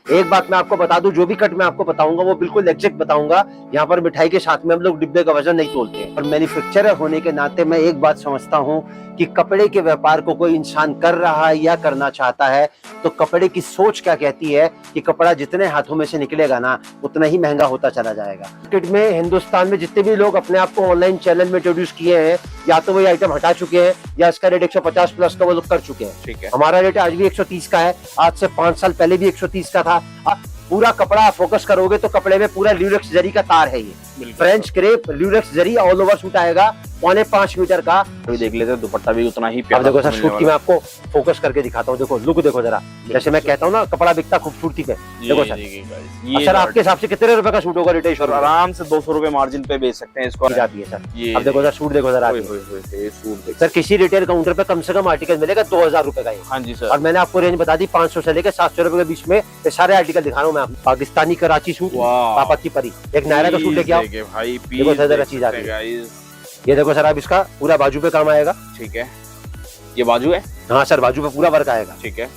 एक बात मैं आपको बता दूं, जो भी कट मैं आपको बताऊंगा वो बिल्कुल एग्जैक्ट बताऊंगा। यहाँ पर मिठाई के साथ में हम लोग डिब्बे का वजन नहीं तोलते हैं। और मैन्युफैक्चरर होने के नाते मैं एक बात समझता हूँ कि कपड़े के व्यापार को कोई इंसान कर रहा है या करना चाहता है तो कपड़े की सोच क्या कहती है कि कपड़ा जितने हाथों में से निकलेगा ना उतना ही महंगा होता चला जाएगा। मार्केट में हिंदुस्तान में जितने भी लोग अपने आप को ऑनलाइन चैनल में इंट्रोड्यूस किए हैं या तो वही आइटम हटा चुके हैं या इसका रेट 150 प्लस का वो लोग कर चुके हैं। ठीक है। हमारा रेट आज भी 130 का है, आज से 5 साल पहले भी 130 का था। अब पूरा कपड़ा फोकस करोगे तो कपड़े में पूरा ल्यूरेक्स जरी का तार है, ये फ्रेंच क्रेप ल्यूरेक्स जरी ऑल ओवर सूट आएगा 5.25 मीटर का। अभी देख लेते हैं दुपट्टा भी उतना ही अब प्यारा देखो सर मिलने सूट की वाला मैं आपको फोकस करके दिखाता हूँ। देखो लुक देखो जरा, जैसे मैं कहता हूँ ना कपड़ा बिकता खूबसूरती पे। है। देखो जी, सर जी, जी, guys, अब ये सर आपके हिसाब से कितने रुपए का सूट होगा रिटेल सर शोरूम आराम से 200 रुपए मार्जिन पे बेच सकते हैं इसको। जाती है सर। ये अब देखो सर सूट देखो जरा, ओए होए होए, ये सूट देख। सर किसी रिटेल काउंटर पे कम से कम आर्टिकल मिलेगा 2000 रुपए का ये। हाँ जी सर। और मैंने आपको रेंज बता दी 500 से लेकर 700 रुपए के बीच में ये सारे आर्टिकल दिखा रहा हूँ मैं आपको। पाकिस्तानी कराची सूट, वाह। पापा की परी, एक नायरा का सूट लेके आओ। देखिए भाई देखो पीस सर जरा देख चीज आ सकते रही हैं है। guys। ये देखो सर अब इसका पूरा बाजू पे काम आएगा। ठीक है, ये बाजू है। हाँ सर बाजू पे पूरा वर्क आएगा। ठीक है।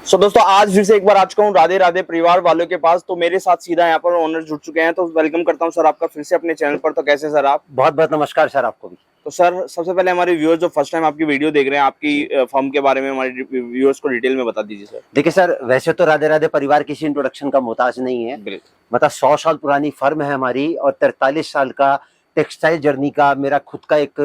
सो दोस्तों आज फिर से एक बार आ चुका हूँ राधे राधे परिवार वालों के पास। तो मेरे साथ सीधा यहाँ पर ओनर जुड़ चुके हैं, तो वेलकम करता हूँ सर आपका फिर से अपने चैनल पर। तो कैसे सर आप? बहुत बहुत नमस्कार सर आपको भी। तो सर सबसे पहले हमारे व्यूअर्स जो फर्स्ट टाइम आपकी वीडियो देख रहे हैं, आपकी फर्म के बारे में हमारे व्यूअर्स को डिटेल में बता दीजिए सर। देखिए सर वैसे तो राधे राधे परिवार किसी इंट्रोडक्शन का मोहताज नहीं है। मतलब 100 साल पुरानी फर्म है हमारी और 43 साल का टेक्सटाइल जर्नी का मेरा खुद का एक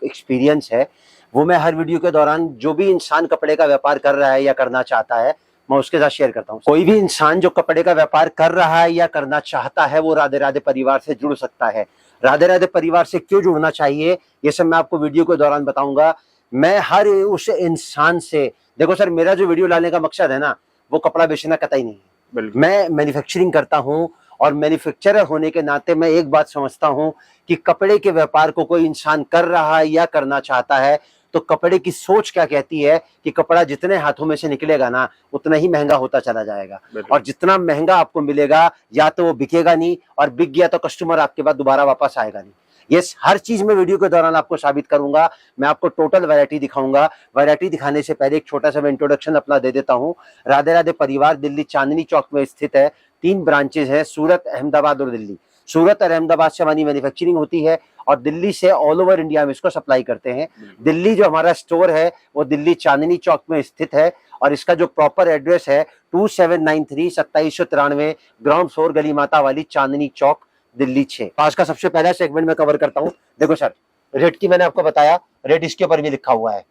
एक्सपीरियंस है। वो मैं हर वीडियो के दौरान जो भी इंसान कपड़े का व्यापार कर रहा है या करना चाहता है मैं उसके साथ शेयर करता हूँ। कोई भी इंसान जो कपड़े का व्यापार कर रहा है या करना चाहता है वो राधे राधे परिवार से जुड़ सकता है। राधे राधे परिवार से क्यों जुड़ना चाहिए ये सब मैं आपको वीडियो के दौरान बताऊंगा। मैं हर उस इंसान से, देखो सर मेरा जो वीडियो लाने का मकसद है ना वो कपड़ा बेचना कतई नहीं है। मैं मैन्युफैक्चरिंग करता हूँ और मैन्युफैक्चरर होने के नाते मैं एक बात समझता हूँ कि कपड़े के व्यापार को कोई इंसान कर रहा है या करना चाहता है तो कपड़े की सोच क्या कहती है कि कपड़ा जितने हाथों में से निकलेगा ना उतना ही महंगा होता चला जाएगा। और जितना महंगा आपको मिलेगा या तो वो बिकेगा नहीं, और बिक गया तो कस्टमर आपके बाद दोबारा वापस आएगा नहीं। ये हर चीज में वीडियो के दौरान आपको साबित करूंगा। मैं आपको टोटल वैरायटी दिखाऊंगा। वैरायटी दिखाने से पहले एक छोटा सा मैं इंट्रोडक्शन अपना दे देता हूँ। राधे राधे परिवार दिल्ली चांदनी चौक में स्थित है। 3 ब्रांचेज है, सूरत, अहमदाबाद और दिल्ली। सूरत और अहमदाबाद से हमारी मैन्युफैक्चरिंग होती है और दिल्ली से ऑल ओवर इंडिया में इसको सप्लाई करते हैं। दिल्ली जो हमारा स्टोर है वो दिल्ली चांदनी चौक में स्थित है और इसका जो प्रॉपर एड्रेस है 2793 2793 ग्राउंड फ्लोर गली माता वाली चांदनी चौक दिल्ली 6। आज का सबसे पहला सेगमेंट में कवर करता हूँ। देखो सर रेट की मैंने आपको बताया, रेट इसके ऊपर भी लिखा हुआ है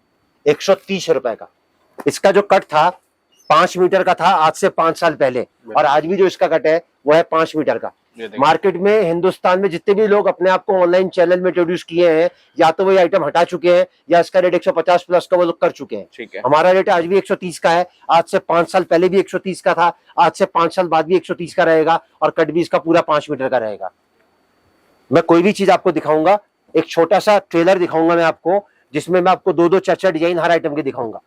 130 रुपए का। इसका जो कट था 5 मीटर का था आज से 5 साल पहले, और आज भी जो इसका कट है वो है 5 मीटर का। मार्केट में हिंदुस्तान में जितने भी लोग अपने आप को ऑनलाइन चैनल में इंट्रोड्यूस किए हैं या तो वही आइटम हटा चुके हैं या इसका रेट 150 प्लस का वो लोग कर चुके हैं। ठीक है। हमारा रेट आज भी 130 का है, आज से 5 साल पहले भी 130 का था, आज से 5 साल बाद भी 130 का रहेगा और कट भी इसका पूरा 5 मीटर का रहेगा। मैं कोई भी चीज आपको दिखाऊंगा, एक छोटा सा ट्रेलर दिखाऊंगा मैं आपको जिसमें मैं आपको 2-2 4-4 डिजाइन हर आइटम के दिखाऊंगा।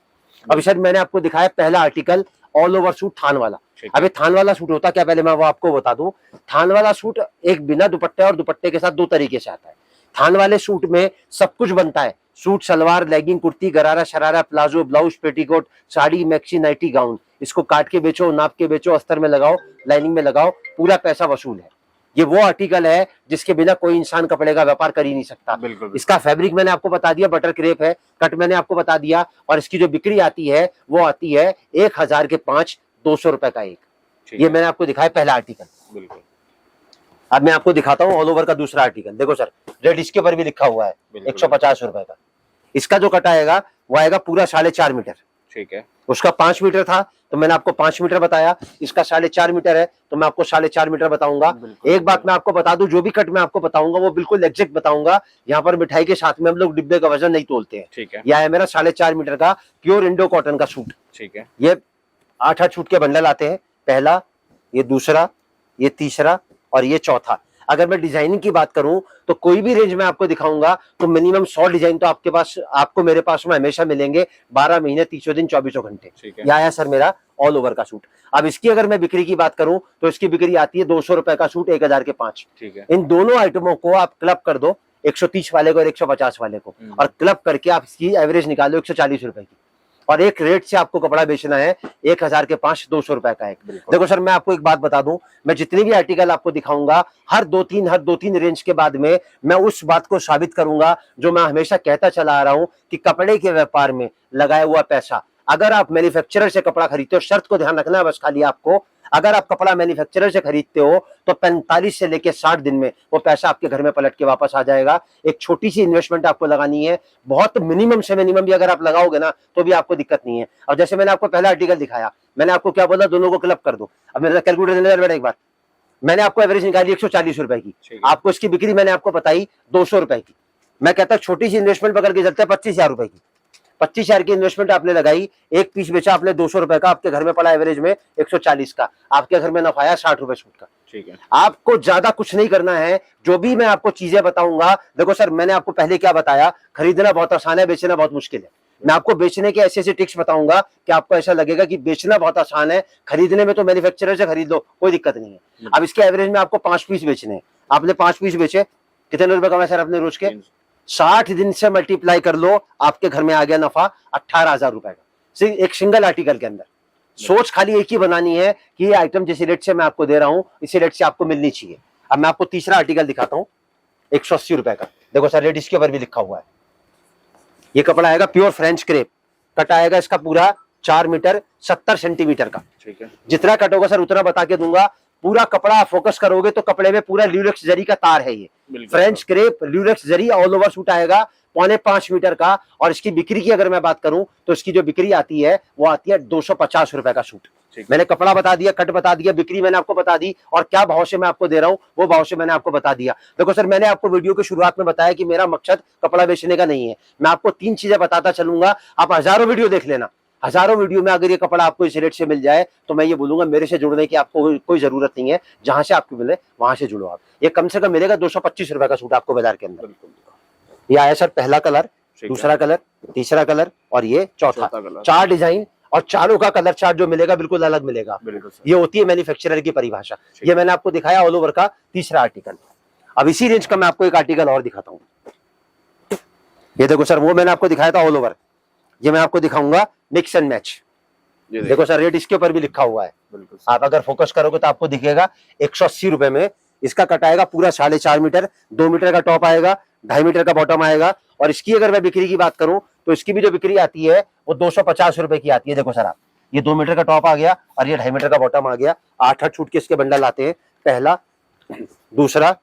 अभी सर मैंने आपको दिखाया पहला आर्टिकल ऑल ओवर सूट थान वाला। अभी थान वाला सूट होता क्या पहले मैं वो आपको बता दूं। थान वाला सूट एक बिना दुपट्टे और दुपट्टे के साथ 2 तरीके से आता है। थान वाले सूट में सब कुछ बनता है, suit, salwar, legging, kurti, gharara, sharara, palazzo, blouse, petticoat, sari, maxi, nightie, gown. इसको काट के बेचो, नाप के बेचो, अस्तर में लगाओ, लाइनिंग में लगाओ, पूरा पैसा वसूल है। ये वो आर्टिकल है जिसके बिना कोई इंसान कपड़े का व्यापार कर ही नहीं सकता। इसका फैब्रिक मैंने आपको बता दिया बटर क्रेप है, कट मैंने आपको बता दिया, और इसकी जो बिक्री आती है वो आती है 1000 के 5, 200 रुपए का एक। ये मैंने आपको दिखाया पहला आर्टिकल। अब मैं आपको दिखाता हूँ ऑल ओवर का दूसरा आर्टिकल। देखो सर रेट इसके ऊपर भी लिखा हुआ है 150 रुपए का। इसका जो कट आएगा वो आएगा पूरा 4.5 मीटर। ठीक है। उसका 5 मीटर था तो मैंने आपको 5 मीटर बताया, इसका 4.5 मीटर है तो मैं आपको 4.5 मीटर बताऊंगा। एक बात मैं आपको बता दूं, जो भी कट मैं आपको बताऊंगा वो बिल्कुल एग्जैक्ट बताऊंगा। यहाँ पर मिठाई के साथ में हम लोग डिब्बे का वजन नहीं तोलते हैं। ठीक है। यह है मेरा 4.5 मीटर का प्योर इंडो कॉटन का सूट। ठीक है। ये 8-8 सूट के बंडल आते हैं, पहला, ये दूसरा, ये तीसरा और ये चौथा। अगर मैं डिजाइनिंग की बात करूं तो कोई भी रेंज में आपको दिखाऊंगा तो मिनिमम 100 डिजाइन तो आपके पास, आपको मेरे पास में हमेशा मिलेंगे 12 महीने 30 दिन 24 घंटे। यह आया सर मेरा ऑल ओवर का सूट। अब इसकी अगर मैं बिक्री की बात करूं तो इसकी बिक्री आती है 200 रुपए का सूट 1000 के 5। ठीक है। इन दोनों आइटमों को आप क्लब कर दो, 130 वाले को और 150 वाले को, और क्लब करके आप इसकी एवरेज निकालो 140 रुपए की। और एक रेट से आपको कपड़ा बेचना है 1000 के 5 200 रुपए का एक। देखो सर, मैं आपको एक बात बता दूं, मैं जितनी भी आर्टिकल आपको दिखाऊंगा हर दो तीन रेंज के बाद में मैं उस बात को साबित करूंगा जो मैं हमेशा कहता चला आ रहा हूं कि कपड़े के व्यापार में लगाया हुआ पैसा, अगर आप मैन्युफैक्चरर से कपड़ा खरीदते हो, शर्त को ध्यान रखना है बस खाली आपको, अगर आप कपड़ा मैन्युफैक्चरर से खरीदते हो तो 45 से लेकर 60 दिन में वो पैसा आपके घर में पलट के वापस आ जाएगा। एक छोटी सी इन्वेस्टमेंट आपको लगानी है, बहुत मिनिमम से मिनिमम भी अगर आप लगाओगे ना तो भी आपको दिक्कत नहीं है। और जैसे मैंने आपको पहला आर्टिकल दिखाया, मैंने आपको क्या बोला, दोनों को क्लब कर दो। अब मेरा कैलकुलेटर बैठा एक बार, मैंने आपको एवरेज निकाली 140 रुपए की, आपको इसकी बिक्री मैंने आपको बताई 200 रुपए की। मैं कहता छोटी सी इन्वेस्टमेंट पकड़ के चलते हैं 25,000 रुपए की। 25,000 की इन्वेस्टमेंट आपने लगाई, एक पीस बेचा आपने 200 रुपए का, आपके घर में पड़ा एवरेज में 140 का, आपके घर में नफा आया 60 रुपए सूट का। ठीक है, आपको ज्यादा कुछ नहीं करना है। जो भी मैं आपको चीजें बताऊंगा, देखो सर मैंने आपको पहले क्या बताया, खरीदना बहुत आसान है, बेचना बहुत मुश्किल है। मैं आपको बेचने के ऐसे ऐसे टिप्स बताऊंगा कि आपको ऐसा लगेगा कि बेचना बहुत आसान है, खरीदने में तो मैन्युफैक्चरर से खरीद लो, कोई दिक्कत नहीं है। अब इसके एवरेज में आपको 5 पीस बेचने हैं, आपने 5 पीस बेचे, कितने रुपए कमाए सर अपने रोज के? 60 दिन से मल्टीप्लाई कर लो, आपके घर में आ गया नफा 18,000 रुपए का, सिर्फ एक सिंगल आर्टिकल के अंदर। सोच खाली एक ही बनानी है कि ये आइटम जिस रेट से मैं आपको दे रहा हूं इसी रेट से आपको मिलनी चाहिए। अब मैं आपको तीसरा आर्टिकल दिखाता हूं 180 रुपए का। देखो सर रेट इसके ऊपर भी लिखा हुआ है, ये कपड़ा आएगा प्योर फ्रेंच क्रेप, कट आएगा इसका पूरा 4 मीटर 70 सेंटीमीटर का। ठीक है, जितना कट होगा सर उतना बता के दूंगा। पूरा कपड़ा फोकस करोगे तो कपड़े में पूरा ल्यूरेक्स जरी का तार है, ये फ्रेंच क्रेप ल्यूरेक्स जरी ऑल ओवर सूट आएगा 4.5 मीटर का। और इसकी बिक्री की अगर मैं बात करूं तो इसकी जो बिक्री आती है वो आती है 250 रुपए का सूट। मैंने कपड़ा बता दिया, कट बता दिया, बिक्री मैंने आपको बता दी, और क्या भाव से मैं आपको दे रहा हूं वो भाव से मैंने आपको बता दिया। देखो सर मैंने आपको वीडियो की शुरुआत में बताया कि मेरा मकसद कपड़ा बेचने का नहीं है, मैं आपको 3 चीजें बताता चलूंगा। आप हजारों वीडियो देख लेना, हजारों वीडियो में अगर ये कपड़ा आपको इस रेट से मिल जाए तो मैं ये बोलूंगा मेरे से जुड़ने की आपको कोई जरूरत नहीं है, जहां से आपको मिले वहां से जुड़ो आप। ये कम से कम मिलेगा 225 रुपए का सूट आपको बाजार के अंदर। ये आया सर पहला कलर, दूसरा कलर, तीसरा कलर और ये चौथा। 4 डिजाइन और चारों का कलर चार्ट जो मिलेगा बिल्कुल अलग मिलेगा। ये होती है मैन्युफैक्चरर की परिभाषा। ये मैंने आपको दिखाया ऑल ओवर का तीसरा आर्टिकल। अब इसी रेंज का मैं आपको एक आर्टिकल और दिखाता हूँ। ये देखो सर, वो मैंने आपको दिखाया था ऑल ओवर, ये मैं आपको दिखाऊंगा मिक्स एंड मैच। देखो सर रेट इसके ऊपर भी लिखा हुआ है, आप अगर फोकस करोगे तो आपको दिखेगा 180 रुपए में। इसका कट आएगा पूरा 4.5 मीटर, 2 मीटर का टॉप आएगा, 2.5 मीटर का बॉटम आएगा। और इसकी अगर मैं बिक्री की बात करूं तो इसकी भी जो बिक्री आती है वो 250 रुपए की आती है। देखो सर आप, ये 2 मीटर का टॉप आ गया और ये 2.5 मीटर का बॉटम आ गया। 8 छूट के इसके बंडल आते हैं, पहला, दूसरा,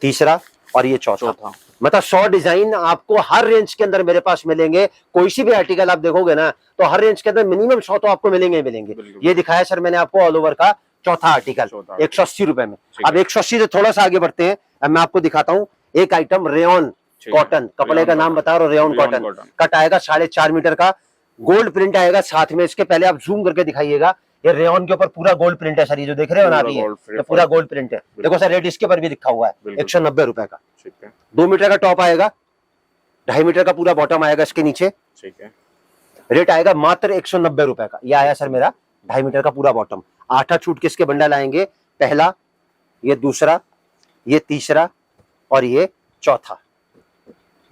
तीसरा और ये चौथा। मतलब 100 डिजाइन आपको हर रेंज के अंदर मेरे पास मिलेंगे। कोई सी भी आर्टिकल आप देखोगे ना तो हर रेंज के अंदर मिनिमम 100 तो आपको मिलेंगे ही मिलेंगे। ये दिखाया सर मैंने आपको ऑल ओवर का चौथा आर्टिकल 180 रुपए में। अब 180 से थोड़ा सा आगे बढ़ते हैं, अब मैं आपको दिखाता हूँ एक आइटम रेयन कॉटन, कपड़े का नाम बता रहा हूँ, रेयन कॉटन। कट आएगा 4.5 मीटर का, गोल्ड प्रिंट आएगा साथ में इसके। पहले आप जूम करके दिखाइएगा, ये रेयन के ऊपर पूरा गोल्ड प्रिंट है सर, ये जो देख रहे हो ना आप, ये पूरा गोल्ड प्रिंट है। देखो सर रेट इसके ऊपर भी लिखा हुआ है 190 रुपए का। 2 मीटर का टॉप आएगा, 2.5 मीटर का पूरा बॉटम आएगा इसके नीचे। ठीक है, रेट आएगा मात्र 190 रुपए का। ये आया सर मेरा 2.5 मीटर का पूरा बॉटम। 8 छूट के इसके बंडल आएंगे, पहला, ये दूसरा, ये तीसरा और ये चौथा।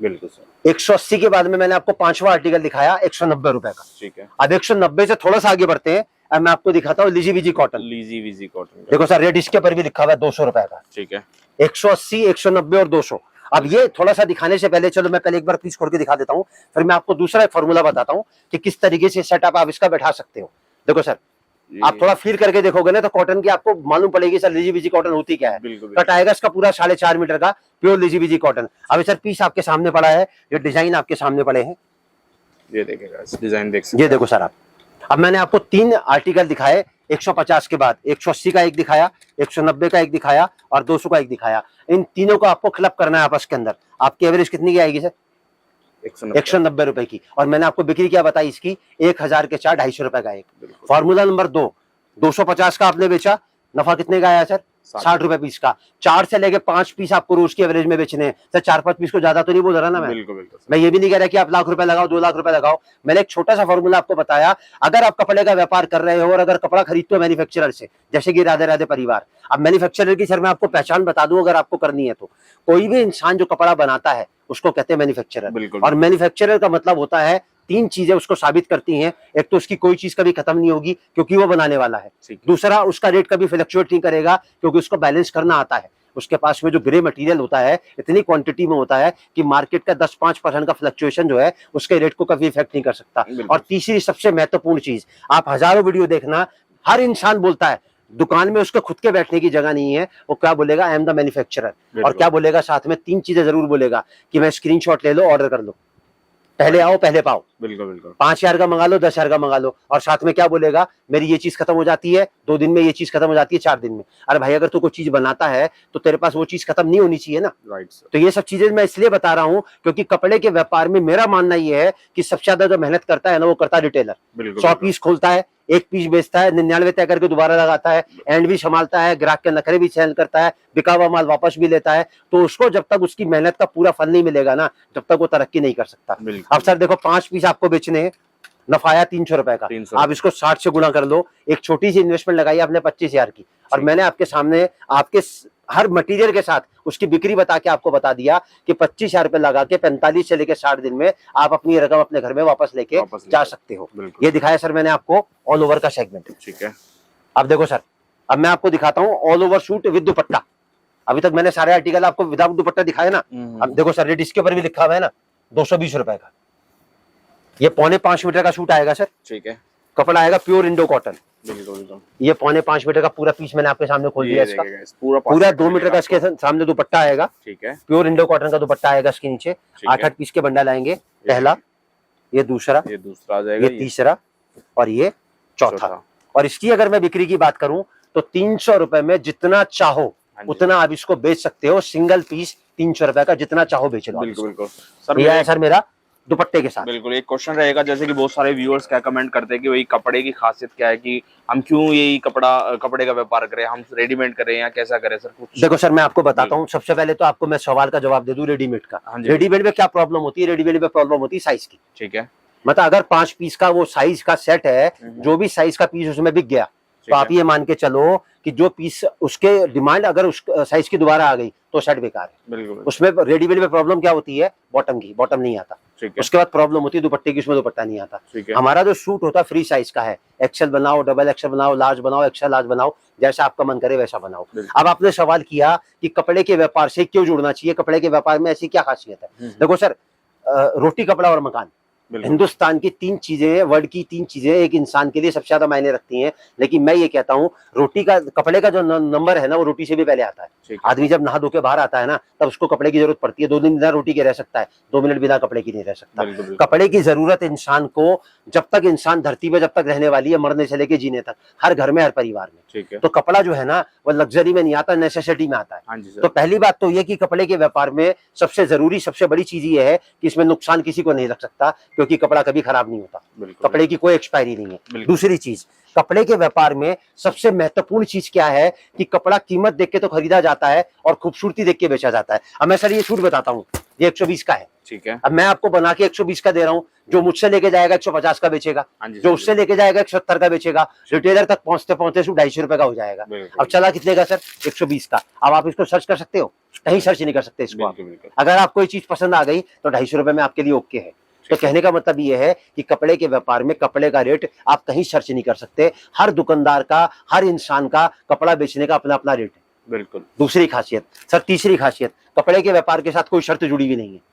बिल्कुल सर। 180 के बाद में मैंने आपको 5वां आर्टिकल दिखाया 190 रुपए का। ठीक है, अब 190 से थोड़ा सा आगे बढ़ते हैं, अब मैं आपको दिखाता हूँ लीजी वीजी कॉटन। लीजी वीजी कॉटन देखो सर रेट इसके ऊपर भी लिखा हुआ है 200 रुपए का। ठीक है, 180, 190 और 200। अब ये थोड़ा सा दिखाने से पहले चलो मैं पहले एक बार पीस खोल के दिखा देता हूँ, फिर मैं आपको दूसरा एक फॉर्मूला बताता हूँ कि किस तरीके से सेटअप आप इसका बैठा सकते हो। देखो सर आप थोड़ा फील करके देखोगे ना तो कॉटन की आपको मालूम पड़ेगी सर लीजी वीजी कॉटन होती क्या है। कट आएगा इसका पूरा 4.5 मीटर का प्योर लीजी वीजी कॉटन। अब सर पीस आपके सामने पड़ा है, ये डिजाइन आपके सामने पड़े हैं, ये देखिएगा डिजाइन देख सकते हैं। ये देखो सर आप, अब मैंने आपको 3 आर्टिकल दिखाए 150 के बाद, 180 का एक दिखाया, 190 का एक दिखाया और 200 का एक दिखाया। इन तीनों को आपको क्लब करना है आपस के अंदर। आपकी एवरेज कितनी की आएगी सर? 190 रुपए की। और मैंने आपको बिक्री क्या बताई इसकी, 1000 के 4, 250 रुपए का एक। फॉर्मूला नंबर 2, 250 का आपने बेचा, नफा कितने का आया सर? 60 रुपए पीस का। 4 से लेके 5 पीस आपको रोज की एवरेज में बेचने हैं सर। 4-5 पीस को ज्यादा तो नहीं बोल रहा ना मैं। मैं ये भी नहीं कह रहा कि आप लाख रुपए लगाओ, 2 लाख रुपए लगाओ। मैंने एक छोटा सा फॉर्मूला आपको बताया। अगर आप कपड़े का व्यापार कर रहे हो और अगर कपड़ा खरीदते हो मैन्युफैक्चरर से, जैसे कि राधे राधे परिवार, अब मैन्युफैक्चरर की सर मैं आपको पहचान बता दूं अगर आपको करनी है तो, कोई भी इंसान जो कपड़ा बनाता है उसको कहते हैं मैन्युफैक्चरर। और मैन्युफैक्चरर का मतलब होता है तीन चीजें उसको साबित करती हैं। एक तो उसकी कोई चीज कभी खत्म नहीं होगी क्योंकि वो बनाने वाला है। दूसरा, उसका रेट कभी फ्लक्चुएट नहीं करेगा क्योंकि उसको बैलेंस करना आता है। उसके पास में जो ग्रे मटेरियल होता है इतनी क्वांटिटी में होता है कि मार्केट का 10-5% का फ्लक्चुएशन जो है उसके रेट को कभी इफेक्ट नहीं कर सकता। और तीसरी सबसे महत्वपूर्ण चीज, आप हजारों वीडियो देखना, हर इंसान बोलता है दुकान में उसको खुद के बैठने की जगह नहीं है, वो क्या बोलेगा, आई एम द मैन्युफैक्चरर। और क्या बोलेगा साथ में, तीन चीजें जरूर बोलेगा कि मैं स्क्रीनशॉट ले लो, ऑर्डर कर लो, पहले आओ पहले पाओ। बिल्कुल बिल्कुल। 5,000 का मंगा लो, 10,000 का मंगा लो। और साथ में क्या बोलेगा, मेरी ये चीज खत्म हो जाती है 2 दिन में, ये चीज खत्म हो जाती है 4 दिन में। अरे भाई, अगर तू कोई चीज बनाता है तो तेरे पास वो चीज खत्म नहीं होनी चाहिए ना। Right sir. तो ये सब चीजें मैं इसलिए बता रहा हूँ क्योंकि कपड़े के व्यापार में मेरा मानना ये है कि सबसे ज्यादा जो मेहनत करता है ना, वो करता है रिटेलर। 100 पीस खोलता है, 1 पीस बेचता है, 99 तय करके दोबारा लगाता है, एंड भी संभालता है, ग्राहक के नखरे भी सहन करता है, बिका हुआ माल वापस भी लेता है। तो उसको जब तक उसकी मेहनत का पूरा फल नहीं मिलेगा ना, जब तक वो तरक्की नहीं कर सकता। अब सर देखो, 5 पीस आपको बेचने हैं, नफा आया 300 रुपए का, आप इसको 60 से गुणा कर लो। एक छोटी सी इन्वेस्टमेंट लगाई आपने 25,000 की, और मैंने आपके सामने आपके हर मटेरियल के साथ उसकी बिक्री बता के आपको बता दिया कि 25,000 रुपए लगा के 45 से लेकर 60 दिन में आप अपनी रकम अपने घर में वापस लेके जा सकते हो। ये दिखाया सर मैंने आपको ऑल ओवर का सेगमेंट। ठीक है। अब देखो सर, अब मैं आपको दिखाता हूँ ऑल ओवर सूट विद दुपट्टा। अभी तक मैंने सारे आर्टिकल आपको विदाउट दुपट्टा दिखाए ना। अब देखो सर, रेट इसके ऊपर भी लिखा हुआ है ना, 220 रुपए का। ये 4.25 मीटर का सूट आएगा सर। ठीक है। कपड़ा आएगा प्योर इंडो कॉटन। बिल्कुल। ये 4.25 मीटर का पूरा पीस मैंने आपके सामने खोल दिया। इसका पूरा 2 मीटर का इसके सामने दुपट्टा आएगा। ठीक है। प्योर इंडो कॉटन का दुपट्टा आएगा इसके नीचे। 8-8 पीस के बंडल आएंगे। पहला, ये दूसरा आ जाएगा, ये तीसरा, और ये चौथा। और इसकी अगर मैं बिक्री की बात करूं तो 300 रुपए में जितना चाहो उतना आप इसको बेच सकते हो। सिंगल पीस 300 रुपए का, जितना चाहो बेच लो। बिल्कुल सर, ये है सर मेरा दुपट्टे के साथ। बिल्कुल। एक क्वेश्चन रहेगा, जैसे कि बहुत सारे व्यूअर्स क्या कमेंट करते हैं कि वही कपड़े की खासियत क्या है, कि हम क्यों यही कपड़े का व्यापार करें, हम रेडीमेड करें या कैसा करें सर? कुछ देखो सर, मैं आपको बताता हूँ। सबसे पहले तो आपको मैं सवाल का जवाब दे दूं रेडीमेड का। रेडीमेड में क्या प्रॉब्लम होती है? रेडीमेड में प्रॉब्लम होती है साइज की। ठीक है। मतलब अगर 5 पीस का वो साइज का सेट है, जो भी साइज का पीस उसमें बिक गया, तो आप ये मान के चलो कि जो पीस उसके डिमांड अगर उस साइज की दोबारा आ गई तो सेट बेकार है। बिल्कुल। उसमें रेडीमेड में प्रॉब्लम क्या होती है? बॉटम की, बॉटम नहीं आता। उसके बाद प्रॉब्लम होती है दुपट्टे की, उसमें दुपट्टा नहीं आता। हमारा जो सूट होता है फ्री साइज का है, एक्सेल बनाओ, डबल एक्सेल बनाओ, लार्ज बनाओ, एक्सेल लार्ज बनाओ, जैसा आपका मन करे वैसा बनाओ। अब आपने सवाल किया कि कपड़े के व्यापार से क्यों जुड़ना चाहिए, कपड़े के व्यापार में ऐसी क्या खासियत है? देखो सर, रोटी, कपड़ा और मकान, हिंदुस्तान की 3 चीजें, वर्ल्ड की 3 चीजें एक इंसान के लिए सबसे ज्यादा मायने रखती हैं। लेकिन मैं ये कहता हूँ, रोटी का, कपड़े का जो नंबर है ना, वो रोटी से भी पहले आता है। आदमी जब नहा धो के बाहर आता है ना, तब उसको कपड़े की जरूरत पड़ती है। 2 दिन बिना रोटी के रह सकता है, 2 मिनट बिना कपड़े की नहीं रह सकता। कपड़े की जरूरत इंसान को, जब तक इंसान धरती पे जब तक रहने वाली है, मरने से लेके जीने तक, हर घर में, हर परिवार में। तो कपड़ा जो है ना, वो लग्जरी में नहीं आता, नेसेसिटी में आता है। तो पहली बात तो ये कि कपड़े के व्यापार में सबसे जरूरी, सबसे बड़ी चीज ये है कि इसमें नुकसान किसी को नहीं लग सकता, क्योंकि कपड़ा कभी खराब नहीं होता। कपड़े की कोई एक्सपायरी नहीं है। दूसरी चीज, कपड़े के व्यापार में सबसे महत्वपूर्ण चीज क्या है कि कपड़ा कीमत देख के तो खरीदा जाता है और खूबसूरती देख के बेचा जाता है। अब मैं सर ये सूट बताता हूँ, ये 120 का है। ठीक है। अब मैं आपको बना के 120 का दे रहा हूँ, जो मुझसे लेके जाएगा 150 का बेचेगा, जो उससे लेके जाएगा 170 का बेचेगा, रिटेलर तक पहुंचते पहुंचते सूट 250 रुपए का हो जाएगा। अब चला कितने का सर? 120 का। अब आप इसको सर्च कर सकते हो? कहीं सर्च नहीं कर सकते इसको आप। अगर आपको ये चीज पसंद आ गई तो 250 रुपए में आपके लिए ओके है। तो कहने का मतलब ये है कि कपड़े के व्यापार में कपड़े का रेट आप कहीं सर्च नहीं कर सकते। हर दुकानदार का, हर इंसान का कपड़ा बेचने का अपना अपना रेट है। बिल्कुल। दूसरी खासियत सर, तीसरी खासियत, कपड़े के व्यापार के साथ कोई शर्त जुड़ी हुई नहीं है।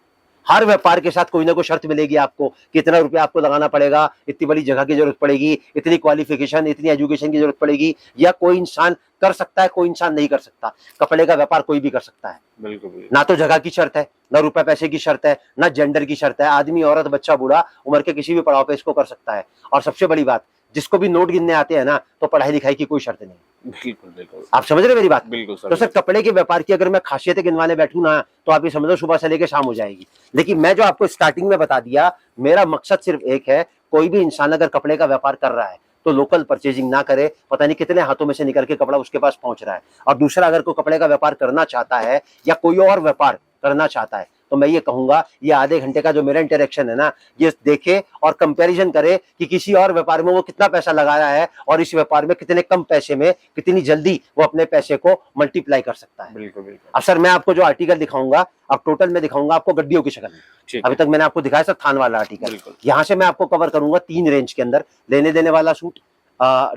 हर व्यापार के साथ कोई ना कोई शर्त मिलेगी आपको, कितना रुपया आपको लगाना पड़ेगा, इतनी बड़ी जगह की जरूरत पड़ेगी, इतनी क्वालिफिकेशन, इतनी एजुकेशन की जरूरत पड़ेगी, या कोई इंसान कर सकता है, कोई इंसान नहीं कर सकता। कपड़े का व्यापार कोई भी कर सकता है। बिल्कुल। ना तो जगह की शर्त है, ना रुपए पैसे की शर्त है, ना जेंडर की शर्त है। आदमी, औरत, बच्चा, बूढ़ा, उम्र के किसी भी पड़ाव पे इसको कर सकता है। और सबसे बड़ी बात, जिसको भी नोट गिनने आते हैं ना, तो पढ़ाई लिखाई की कोई शर्त नहीं। बिल्कुल बिल्कुल। आप समझ रहे मेरी बात? बिल्कुल सर। तो सर, कपड़े के व्यापार की अगर मैं खासियतें गिनवाने बैठूं ना, तो आप ये समझो सुबह से लेकर शाम हो जाएगी। लेकिन मैं जो आपको स्टार्टिंग में बता दिया, मेरा मकसद सिर्फ एक है, कोई भी इंसान अगर कपड़े का व्यापार कर रहा है तो लोकल परचेजिंग ना करे, पता नहीं कितने हाथों में से निकल के कपड़ा उसके पास पहुंच रहा है। और दूसरा, अगर कोई कपड़े का व्यापार करना चाहता है या कोई और व्यापार करना चाहता है, तो मैं ये कहूंगा ये आधे घंटे का जो मेरा इंटरेक्शन है ना, ये देखे और कंपैरिजन करे कि किसी और व्यापार में वो कितना पैसा लगाया है और इस व्यापार में कितने कम पैसे में कितनी जल्दी वो अपने पैसे को मल्टीप्लाई कर सकता है। बिल्कुल बिल्कुल। अब सर मैं आपको जो आर्टिकल दिखाऊंगा, अब टोटल में दिखाऊंगा आपको गड्डियों की शक्ल में। ठीक अभी तक मैंने आपको दिखाया सर थान वाला आर्टिकल, बिल्कुल। यहाँ से मैं आपको कवर करूंगा 3 रेंज के अंदर, लेने देने वाला सूट,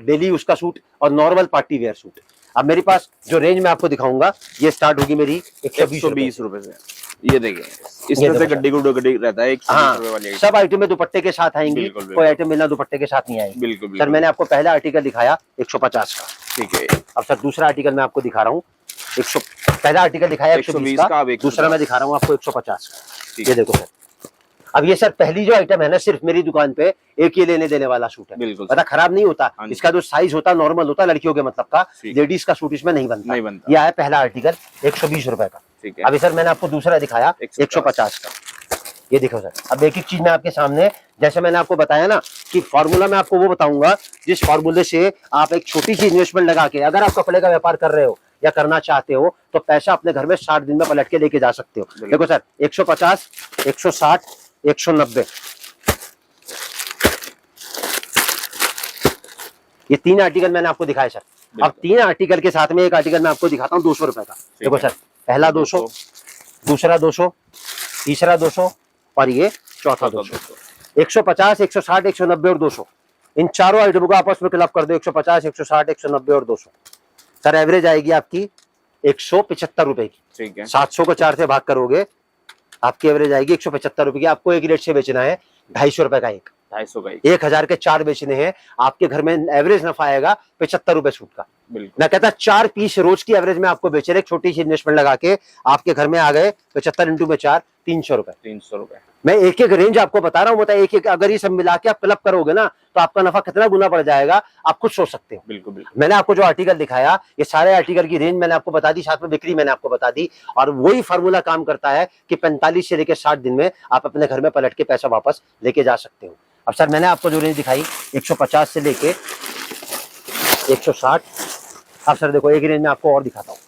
डेली उसका सूट और नॉर्मल पार्टी वेयर सूट। अब मेरे पास जो रेंज मैं आपको दिखाऊंगा ये स्टार्ट होगी मेरी 120 रुपए से। ये देखिए इसमें से गड्डी गुड्डी गड्डी रहता है 120 रुपए वाली। सब आइटम दुपट्टे के साथ आएंगी, कोई आइटम मिलना दुपट्टे के साथ नहीं आएगी। बिल्कुल सर मैंने आपको पहला आर्टिकल दिखाया 150 का, ठीक है। अब सर दूसरा आर्टिकल मैं आपको दिखा रहा हूँ पहला आर्टिकल दिखाया 120 का, दूसरा मैं दिखा रहा हूँ आपको 150 का। ये देखो सर, अब ये सर पहली जो आइटम है ना, सिर्फ मेरी दुकान पे एक ही लेने देने वाला सूट है, बिल्कुल पता खराब नहीं होता, इसका जो साइज होता नॉर्मल होता लड़कियों के मतलब का, लेडीज का सूट इसमें नहीं बनता। ये आया पहला आर्टिकल 120 रुपए का। अभी सर मैंने आपको दूसरा दिखाया 150 का। ये देखो सर, अब एक एक चीज मैं आपके सामने, जैसे मैंने आपको बताया ना कि फॉर्मूला मैं आपको वो बताऊंगा जिस फॉर्मूले से आप एक छोटी सी इन्वेस्टमेंट लगा के अगर आप कपड़े का व्यापार कर रहे हो या करना चाहते हो तो पैसा अपने घर में 60 दिन में पलट के लेके जा सकते हो। देखो सर 150, 160, 190, ये 3 आर्टिकल मैंने आपको दिखाया सर। अब 3 आर्टिकल के साथ में एक आर्टिकल मैं आपको दिखाता हूँ 200 रुपए का। देखो सर, पहला 200, दूसरा 200, तीसरा 200 और ये चौथा 200। 150, 160, 190 और 200, इन चारों आइटमों को आपस में क्लब कर दो, 150, 160, 190 और 200। सर एवरेज आएगी आपकी 175 रुपए की। ठीक है। 700 को 4 से भाग करोगे आपकी एवरेज आएगी 175 रुपए की। आपको एक रेट से बेचना है 250 रुपए का एक, 250 का 1000 के 4 बेचने हैं, आपके घर में एवरेज नफा आएगा 75 रुपए सूट का। बिल्कुल। मैं कहता 4 पीस रोज की एवरेज में आपको बेच रहे, एक छोटी सी इन्वेस्टमेंट लगा के आपके घर में आ गए 75 इंटू में 4, 300 रुपए। 300 रुपए। मैं एक एक रेंज आपको बता रहा हूँ, मतलब एक एक अगर ये सब मिला के आप क्लब करोगे ना तो आपका नफा कितना गुना बढ़ जाएगा आप खुद सोच सकते हो। बिल्कुल बिल्कुल। मैंने आपको जो आर्टिकल दिखाया ये सारे आर्टिकल की रेंज मैंने आपको बता दी, साथ में बिक्री मैंने आपको बता दी, और वही फार्मूला काम करता है कि 45 से लेकर 60 दिन में आप अपने घर में पलट के पैसा वापस लेके जा सकते हो। अब सर मैंने आपको जो रेंज दिखाई 150 से लेके 160, अब सर देखो एक रेंज में आपको और दिखाता हूँ।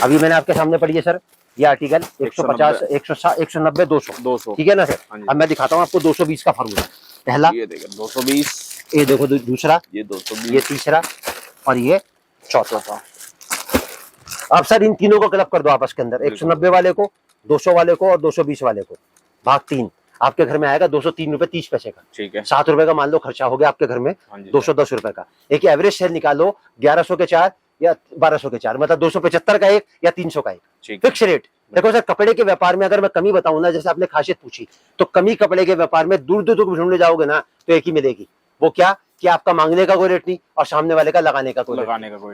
अभी मैंने आपके सामने पढ़ी है सर ये आर्टिकल 150, 160, 190, 200, ठीक है ना सर। अब मैं दिखाता हूँ आपको 220 का फार्मूला। पहला ये देखो 220, ये देखो दूसरा, ये 220, ये तीसरा और ये चौथा। अब सर इन तीनों को क्लब कर दो आपस के अंदर, 190 वाले को, 200 वाले को और 220 वाले को, भाग 3, आपके घर में आएगा 203 रुपए 30 पैसे का। ठीक है। 7 रुपए का मान लो खर्चा हो गया आपके घर में, 210 रुपए का। एक एवरेज शेयर निकालो 1100 के 4 या 1200 के 4, मतलब 275 का एक या 300 का एक, फिक्स रेट। देखो सर कपड़े के व्यापार में अगर मैं कमी बताऊं ना, जैसे आपने खासियत पूछी, तो कमी कपड़े के व्यापार में दूर दूर तक ढूंढने जाओगे ना तो एक ही मिलेगी, वो क्या कि आपका मांगने का कोई रेट नहीं और सामने वाले का लगाने का कोई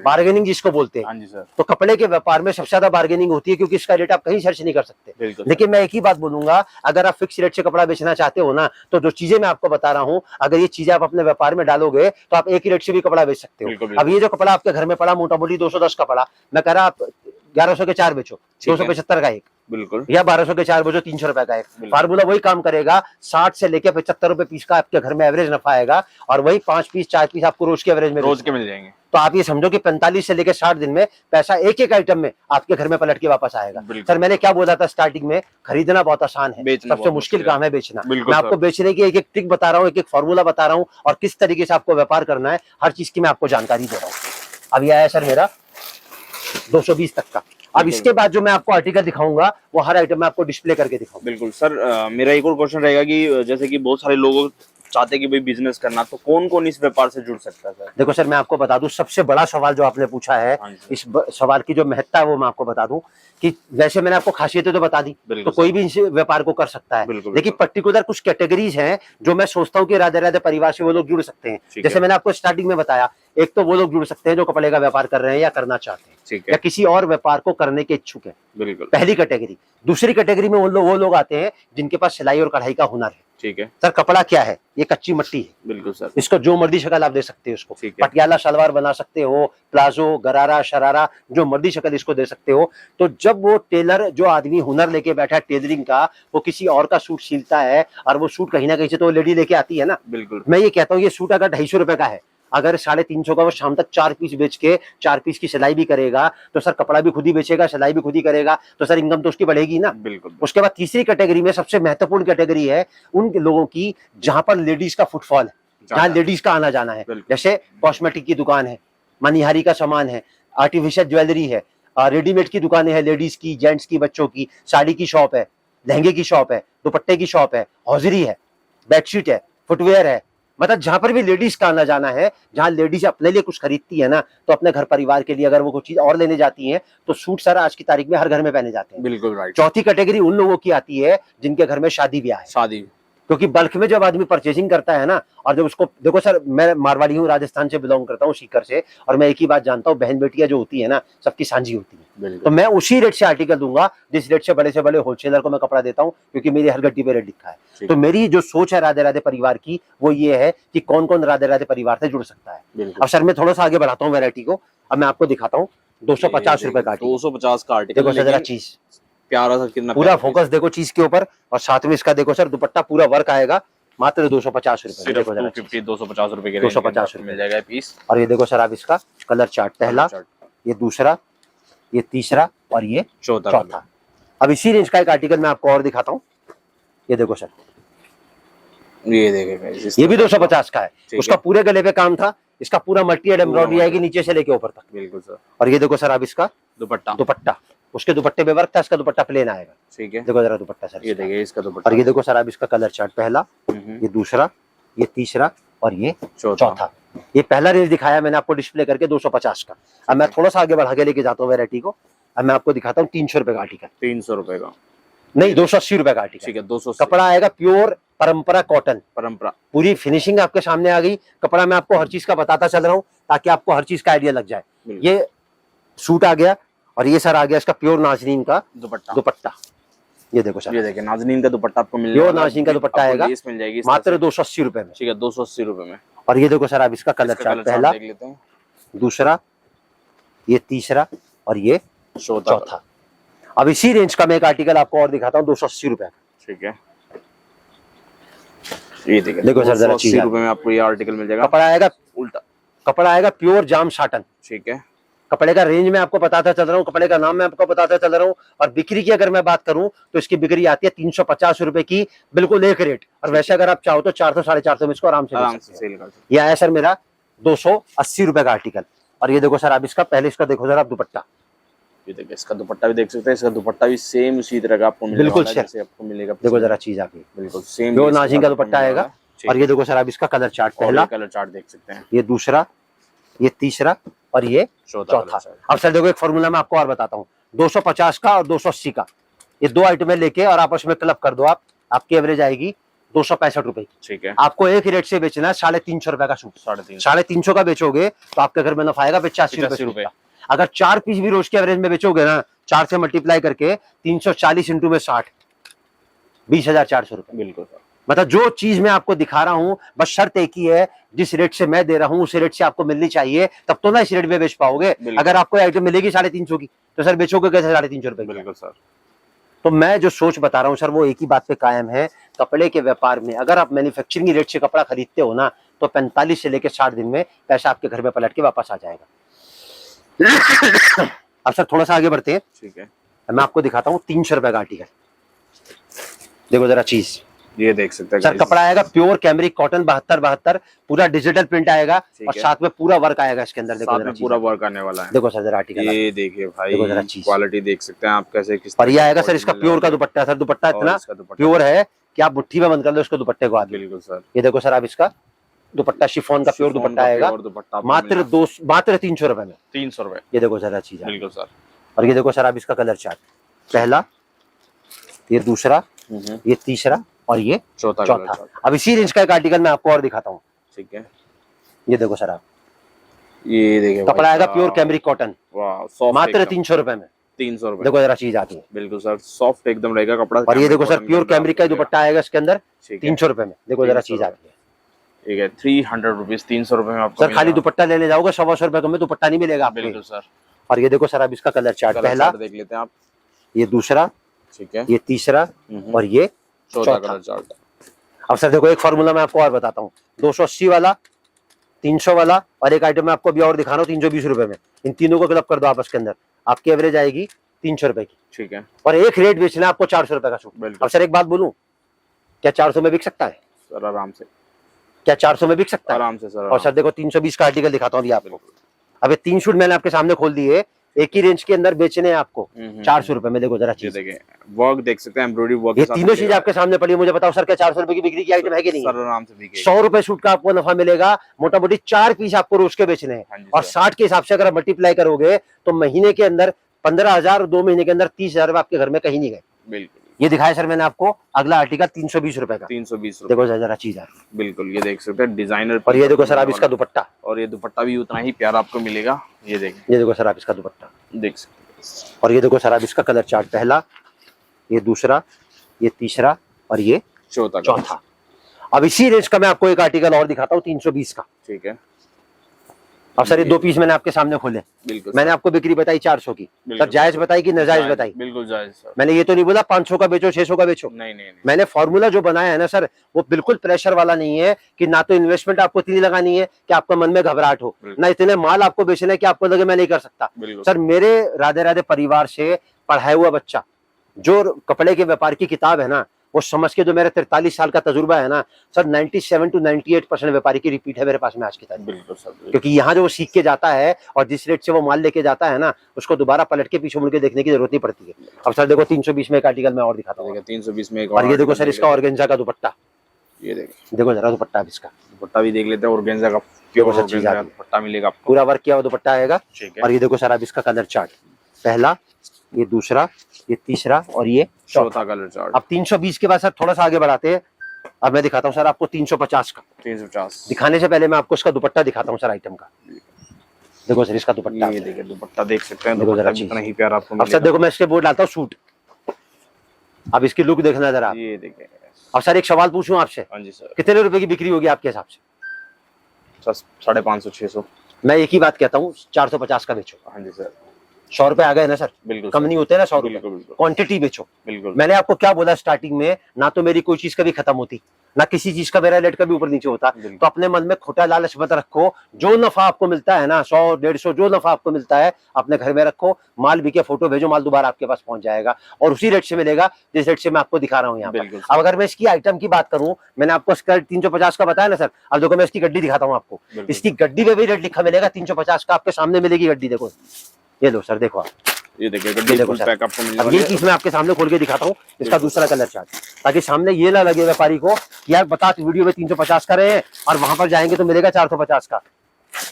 बार्गेनिंग जिसको बोलते हैं। हाँ जी सर। तो कपड़े के व्यापार में सबसे ज्यादा बार्गेनिंग होती है क्योंकि इसका रेट आप कहीं सर्च नहीं कर सकते। लेकिन मैं एक ही बात बोलूंगा, अगर आप फिक्स रेट से कपड़ा बेचना चाहते हो ना तो जो चीजें मैं आपको बता रहा हूँ अगर ये चीजें आप अपने व्यापार में डालोगे तो आप एक ही रेट से भी कपड़ा बेच सकते हो। अब ये जो कपड़ा आपके घर में पड़ा मोटा मोटी 210 का पड़ा, मैं कह रहा आप 1100 के 4 बेचो, 275 का एक, बिल्कुल, या 1200 के 4 बेचो 300 रुपए का एक। फार्मूला वही काम करेगा, 60 से लेके 75 रुपए पीस का आपके घर में एवरेज नफा आएगा और वही 5 पीस 4 पीस आपको रोज के एवरेज में मिल जाएंगे। तो आप ये समझो कि 45 से लेकर 60 दिन में पैसा एक एक आइटम में आपके घर में पलट के वापस आएगा। सर मैंने क्या बोला था स्टार्टिंग में, खरीदना बहुत आसान है, सबसे मुश्किल काम है बेचना। मैं आपको बेचने की एक एक ट्रिक बता रहा हूँ, एक एक फॉर्मूला बता रहा हूँ और किस तरीके से आपको व्यापार करना है, हर चीज की मैं आपको जानकारी दे रहा हूँ। अब ये आया सर मेरा 220 तक का। अब इसके बाद जो मैं आपको आर्टिकल दिखाऊंगा वो हर आइटम में आपको डिस्प्ले करके दिखाऊंगा। बिल्कुल सर, मेरा एक और क्वेश्चन रहेगा कि जैसे कि बहुत सारे लोग चाहते हैं कि भाई बिजनेस करना, तो कौन कौन इस व्यापार से जुड़ सकता है सर? देखो सर मैं आपको बता दूं, सबसे बड़ा सवाल जो आपने पूछा है, इस सवाल की जो महत्ता है वो मैं आपको बता दूं कि वैसे मैंने आपको खासियतें तो बता दी, तो कोई भी इस व्यापार को कर सकता है, लेकिन पर्टिकुलर कुछ कैटेगरीज हैं जो मैं सोचता हूँ कि राधे राधे परिवार से वो लोग जुड़ सकते हैं। जैसे मैंने आपको स्टार्टिंग में बताया, एक तो वो लोग जुड़ सकते हैं जो कपड़े का व्यापार कर रहे हैं या करना चाहते हैं या किसी और व्यापार को करने के इच्छुक है, पहली कैटेगरी। दूसरी कैटेगरी में वो लोग आते हैं जिनके पास सिलाई और कढ़ाई का हुनर है। ठीक है सर, कपड़ा क्या है, ये कच्ची मट्टी है। बिल्कुल सर, इसको जो मर्जी शक्ल आप दे सकते हो, इसको पटियाला सलवार बना सकते हो, प्लाजो, गरारा, शरारा, जो मर्जी शक्ल इसको दे सकते हो। तो जब वो टेलर, जो आदमी हुनर लेके बैठा है टेलरिंग का, वो किसी और का सूट सिलता है और वो सूट कहीं ना कहीं से तो लेडी लेके आती है ना। बिल्कुल, मैं ये कहता हूँ ये सूट अगर 250 रुपए का है अगर 350 का वो शाम तक 4 पीस बेच के 4 पीस की सिलाई भी करेगा तो सर कपड़ा भी खुद ही बेचेगा, सिलाई भी खुद ही करेगा, तो सर इनकम तो उसकी बढ़ेगी ना। बिल्कुल। उसके बाद तीसरी कैटेगरी में सबसे महत्वपूर्ण कैटेगरी है उन लोगों की जहां पर लेडीज का फुटफॉल है, जहां लेडीज का आना जाना है। जैसे कॉस्मेटिक की दुकान है, मनिहारी का सामान है, आर्टिफिशियल ज्वेलरी है, रेडीमेड की दुकानें हैं, लेडीज की, जेंट्स की, बच्चों की, साड़ी की शॉप है, लहंगे की शॉप है, दुपट्टे की शॉप है, हौजरी है, बेडशीट है, फुटवेयर है। मतलब जहां पर भी लेडीज का आना जाना है, जहां लेडीज अपने लिए कुछ खरीदती है ना, तो अपने घर परिवार के लिए अगर वो कुछ चीज और लेने जाती हैं तो सूट सर आज की तारीख में हर घर में पहने जाते हैं। बिल्कुल राइट। चौथी कैटेगरी उन लोगों की आती है जिनके घर में शादी ब्याह है, शादी, क्योंकि बल्क में जब आदमी परचेजिंग करता है ना, और जब उसको देखो सर, मैं मारवाड़ी हूँ, राजस्थान से बिलोंग करता हूँ, सीकर से, और मैं एक ही बात जानता हूँ, बहन बेटियां जो होती है ना सबकी सांझी होती है। तो मैं उसी रेट से आर्टिकल दूंगा जिस रेट से बड़े होलसेलर को मैं कपड़ा देता हूँ, क्योंकि मेरी हर गड्डी पे रेट लिखा है। तो मेरी जो सोच है राधे राधे परिवार की वो ये है कि कौन कौन राधे राधे परिवार से जुड़ सकता है। अब सर मैं थोड़ा सा आगे बढ़ाता हूँ वैरायटी को, अब मैं आपको दिखाता हूँ 250 रुपए का आर्टिकल। 250 का आर्टिकल। देखो सर जरा चीज प्यारा सा, कितना पूरा फोकस देखो चीज के ऊपर, और साथ में इसका देखो सर दुपट्टा पूरा वर्क आएगा, मात्र 250 रुपए। देखो जरा 250 रुपए के 250 मिल जाएगा पीस। और ये देखो सर आप इसका कलर चार्ट, पहला, ये दूसरा, ये तीसरा और ये चौथा। अब इसी रेंज का एक आर्टिकल मैं आपको और दिखाता हूँ। ये देखो सर, ये देखें, ये भी 250 का है। उसका पूरे गले पे काम था, इसका पूरा मल्टी एम्ब्रॉयडरी आएगी नीचे से लेके ऊपर तक। बिल्कुल सर। और ये देखो सर आप इसका दुपट्टा, उसके दुपट्टे पे वर्क था, इसका दुपट्टा प्लेन आएगा। ठीक है, देखो जरा दुपट्टा सर, ये देखिए इसका दुपट्टा। और ये देखो सर आप इसका कलर चार्ट, पहला, ये दूसरा, ये तीसरा और ये चौथा। ये पहला रेंज दिखाया मैंने आपको डिस्प्ले करके 250 का। अब मैं थोड़ा सा आगे बढ़ा के लेके जाता हूँ वैरायटी को। अब मैं आपको दिखाता हूँ 300 रुपए का आर्टिकल। 300 रुपए का नहीं, 280 रुपए का आर्टिकल। ठीक है, 200। कपड़ा आएगा प्योर परंपरा कॉटन, परंपरा, पूरी फिनिशिंग आपके सामने आ गई। कपड़ा मैं आपको हर चीज का बताता चल रहा हूँ ताकि आपको हर चीज का आइडिया लग जाए। ये सूट आ गया, और ये सर आ गया इसका प्योर नाजनीन का दुपट्टा। ये देखो सर, ये देखिए नाजनीन का दुपट्टा आपको मिल प्योर नाजनीन का दुपट्टा आएगा, मिल जाएगी मात्र 280 रुपए में। ठीक है, 280 रुपए में। और ये देखो सर आप इसका कलर चार्ट, पहला, दूसरा, ये तीसरा और ये चौथा। अब इसी रेंज का मैं एक आर्टिकल आपको और दिखाता हूँ 280 रुपए का। ठीक है, ये देखिए, देखो सर जरा चीज, 280 रुपए में आपको ये आर्टिकल मिल जाएगा। कपड़ा आएगा उल्टा, कपड़ा आएगा प्योर जाम साटन। ठीक है, कपड़े का रेंज में आपको बताता चल रहा हूँ, कपड़े का नाम मैं आपको बताता चल रहा हूँ। और बिक्री की अगर मैं बात करूं तो इसकी बिक्री आती है 350 रुपए की, बिल्कुल एक रेट। और वैसे अगर आप चाहो तो 400 450 में इसको आराम से सेल कर। ये आया सर मेरा 280 रुपए का आर्टिकल। और ये देखो सर आप इसका, पहले इसका देखो सर आप दुपट्टा, ये देखिए इसका दुपट्टा भी देख सकते हैं। इसका दुपट्टा भी सेम उसी तरह का आपको मिलेगा, बिल्कुल जैसे आपको मिलेगा। देखो जरा चीज आपकी, बिल्कुल सेम जो नाज़नीन का दुपट्टा आएगा। और ये देखो सर आप इसका कलर चार्ट, पहला कलर चार्ट देख सकते हैं, ये दूसरा, ये तीसरा और ये चौथा। अब सर देखो एक फॉर्मूला मैं आपको और बताता हूँ, 250 का और 280 का, ये दो आइटमें लेके और आपस में क्लब कर दो आप, आपकी एवरेज आएगी 265 रुपए। ठीक है, आपको एक ही रेट से बेचना है 350 रुपए का सूट। 350 का बेचोगे तो आपके घर में नफा आएगा 85 रुपए। अगर 4 पीस भी रोज के एवरेज में बेचोगे ना, 4 से मल्टीप्लाई करके 340 इंटू में 60, 20,400 रुपए। बिल्कुल, मतलब जो चीज मैं आपको दिखा रहा हूँ, बस शर्त एक ही है, जिस रेट से मैं दे रहा हूँ उस रेट से आपको मिलनी चाहिए, तब तो ना इस रेट में बेच पाओगे। अगर आपको आइटम मिलेगी 350 की तो सर बेचोगे कैसे 350 रुपए? बिल्कुल सर। तो मैं जो सोच बता रहा हूँ सर वो एक ही बात पे कायम है, कपड़े के व्यापार में अगर आप मैन्युफैक्चरिंग रेट से कपड़ा खरीदते हो ना, तो 45 से लेकर 60 दिन में पैसा आपके घर में पलट के वापस आ जाएगा। अब सर थोड़ा सा आगे बढ़ते हैं। ठीक है, मैं आपको दिखाता हूँ 300 रुपए का आर्टिकल। देखो जरा चीज, ये देख सकते हैं सर, कपड़ा आएगा प्योर कैमरिक कॉटन 72 पूरा डिजिटल प्रिंट आएगा, और साथ में पूरा वर्क आएगा इसके अंदर। देखो जरा पूरा वर्क आने वाला है। देखो सर जरा आर्टिकल, ये देखिए भाई, क्वालिटी देख सकते हैं आप कैसे, किस पर ये आएगा सर इसका प्योर का दुपट्टा। सर दुपट्टा इतना प्योर है कि आप मुट्ठी में बंद कर लो इसको दुपट्टे को आगे। बिल्कुल सर। ये देखो सर आप इसका दुपट्टा शिफॉन का प्योर दुपट्टा आएगा, मात्र 300 रुपए में। 300 रुपए। ये देखो जरा चीज, बिल्कुल सर। और ये देखो सर आप इसका कलर चार्ट, पहला, ये दूसरा, ये तीसरा और ये चौथा। अब इसी रेंज का एक आर्टिकल मैं आपको और दिखाता हूँ। ठीक है, ये देखो सर आप, ये देखिए कपड़ा आएगा प्योर कैमरिक कॉटन, मात्र 300 रुपए में। 300 रुपए। देखो जरा चीज आती है। बिल्कुल सर, सॉफ्ट एकदम रहेगा कपड़ा। और ये देखो सर प्योर कैमरिक का दुपट्टा आएगा इसके अंदर 300 रुपए में। देखो जरा चीज आती है। ठीक है, 300 रुपीज, 300 रुपए में आपको सर खाली दुपट्टा लेने जाओगे 100 रुपए में दुपट्टा नहीं मिलेगा आपको। बिल्कुल सर। और ये देखो सर आप इसका कलर चार्ट, पहला देख लेते हैं आप, ये दूसरा, ठीक है, ये तीसरा और ये चौथा कलर चार्ट। अब सर देखो एक फॉर्मूला मैं आपको और बताता हूँ, 280 वाला, 300 वाला, और एक आइटम मैं आपको अभी और दिखा रहा हूँ 320 रुपए में। इन तीनों को क्लब कर दो आपस के अंदर, आपकी एवरेज आएगी 300 रुपए की। ठीक है और एक रेट बेचना है आपको 400 रुपए का सूट। बिल्कुल। अब सर एक बात बोलूं, क्या 400 में बिक सकता है? सर आराम से, क्या 400 में बिक सकता है? आराम से सर। और सर देखो 320 का आर्टिकल दिखाता हूँ अभी आपको। बिल्कुल। अब ये 3 सूट मैंने आपके सामने खोल दिए, एक ही रेंज के अंदर बेचने हैं आपको 400 रुपए में। देखो जरा ये चीज, देखिए वर्क देख सकते हैं, एम्ब्रॉयडरी वर्क ये के साथ तीनों चीज मिलेगा। आपके सामने पड़ी है। मुझे बताओ सर क्या 400 रुपए की बिक्री की आइटम है कि नहीं? सर आराम से बिकेगी। 100 रुपए सूट का आपको नफा मिलेगा, मोटा मोटी 4 पीस आपको रोज के बेचने हैं। हाँ जी और सर। 60 के हिसाब से अगर मल्टीप्लाई करोगे तो महीने के अंदर 15,000, 2 महीने के अंदर 30,000 आपके घर में कहीं नहीं गए। बिल्कुल। ये दिखाया सर मैंने आपको। अगला आर्टिकल 320 रुपए का, 320 रुपए। देखो जरा चीज है। बिल्कुल ये देख सकते हैं डिजाइनर। और ये देखो सर आप इसका दुपट्टा, और ये दुपट्टा भी उतना ही प्यारा आपको मिलेगा। ये देखिए, ये देखो सर आप इसका दुपट्टा देख सकते हैं। और ये देखो सर आप इसका कलर चार्ट, पहला, ये दूसरा, ये तीसरा और ये चौथा। अब इसी रेंज का मैं आपको एक आर्टिकल और दिखाता हूँ 320 का। ठीक है। अब सर ये 2 पीस मैंने आपके सामने खोले। बिल्कुल। मैंने आपको बिक्री बताई 400 की, सर जायज बताई कि नाजायज बताई? बिल्कुल जायज सर। मैंने ये तो नहीं बोला 500 का बेचो, 600 का बेचो। नहीं नहीं नहीं। मैंने फॉर्मूला जो बनाया है ना सर, वो बिल्कुल प्रेशर वाला नहीं है कि ना तो इन्वेस्टमेंट आपको इतनी लगानी है कि आपका मन में घबराहट हो, ना इतने माल आपको बेचना है कि आपको लगे मैं नहीं कर सकता। सर मेरे राधे राधे परिवार से पढ़ाया हुआ बच्चा, जो कपड़े के व्यापार की किताब है ना, वो समझ के जो मेरे 43 साल का तजुर्बा है ना सर, 97 to 98% व्यापारी की रिपीट है मेरे पास में आज की तारीख। बिल्कुल सर। क्योंकि यहाँ जो वो सीख के जाता है और जिस रेट से वो माल लेके जाता है ना, उसको दोबारा पलट के पीछे मुड़ के देखने की जरूरत नहीं पड़ती है। अब सर देखो 320 में एक आर्टिकल मैं और दिखाता हूँ। 320 में एक और ये देखो सर इसका ऑर्गेन्जा का दुपट्टा, ये देखिए, देखो जरा दुपट्टा इसका। दुपट्टा भी देख लेते हैं। ऑर्गेन्जा का प्योर ऑर्गेन्जा का दुपट्टा मिलेगा आपको, पूरा वर्क किया हुआ दुपट्टा आएगा। ठीक है। और ये देखो सर आप इसका कलर चार्ट, पहला, ये दूसरा, ये तीसरा और ये चौथा कलर चार्ट। अब 320 के बाद सर थोड़ा सा आगे बढ़ाते हैं। अब मैं दिखाता हूँ सर आपको 350 का। 350 दिखाने से पहले मैं आपको इसका दुपट्टा दिखाता हूँ सर आइटम का। देखो सर इसका दुपट्टा, ये देखिए दुपट्टा देख सकते हैं। देखो जरा दुपट्टा इतना ही प्यारा आपको अब सर मिलेगा। देखो मैं इसके बोर्ड डालता हूँ सूट। अब इसकी लुक देखना जरा। ये देखिए। अब सर एक सवाल पूछूं आपसे, हाँ जी सर। कितने रुपए की बिक्री होगी आपके हिसाब से? सर 550 600। मैं एक ही बात कहता हूँ, 450 का बेचो। हाँ जी सर। 100 रुपए आ गए ना सर, बिल्कुल कम नहीं होते ना 100 रुपए। बिल्कुल बिल्कुल क्वांटिटी बेचो। बिल्कुल। मैंने आपको क्या बोला स्टार्टिंग में, ना तो मेरी कोई चीज कभी खत्म होती, ना किसी चीज का मेरा रेट कभी ऊपर नीचे होता। तो अपने मन में खोटा लालच मत रखो। जो नफा आपको मिलता है ना, 100 150 जो नफा आपको मिलता है अपने घर में रखो। माल बिके, फोटो भेजो, माल दोबारा आपके पास पहुंच जाएगा और उसी रेट से मिलेगा जिस रेट से मैं आपको दिखा रहा हूँ यहाँ पर। अब अगर मैं इसकी आइटम की बात करूं, मैंने आपको स्कर्ट 350 का बताया ना सर। अब देखो मैं इसकी गड्डी दिखाता हूँ आपको। इसकी गड्डी में भी रेट लिखा मिलेगा 350 का, आपके सामने मिलेगी गड्डी। देखो ये लो सर, देखो आप, ये देखिए गड्डी फुल पैक आपको मिलने अब वाली ये है। चीज मैं आपके सामने खोल के दिखाता हूँ इसका दूसरा कलर चार्ट, ताकि सामने ये ना लगे व्यापारी को कि यार बता वीडियो में 350 का रहे हैं और वहां पर जाएंगे तो मिलेगा 450 का।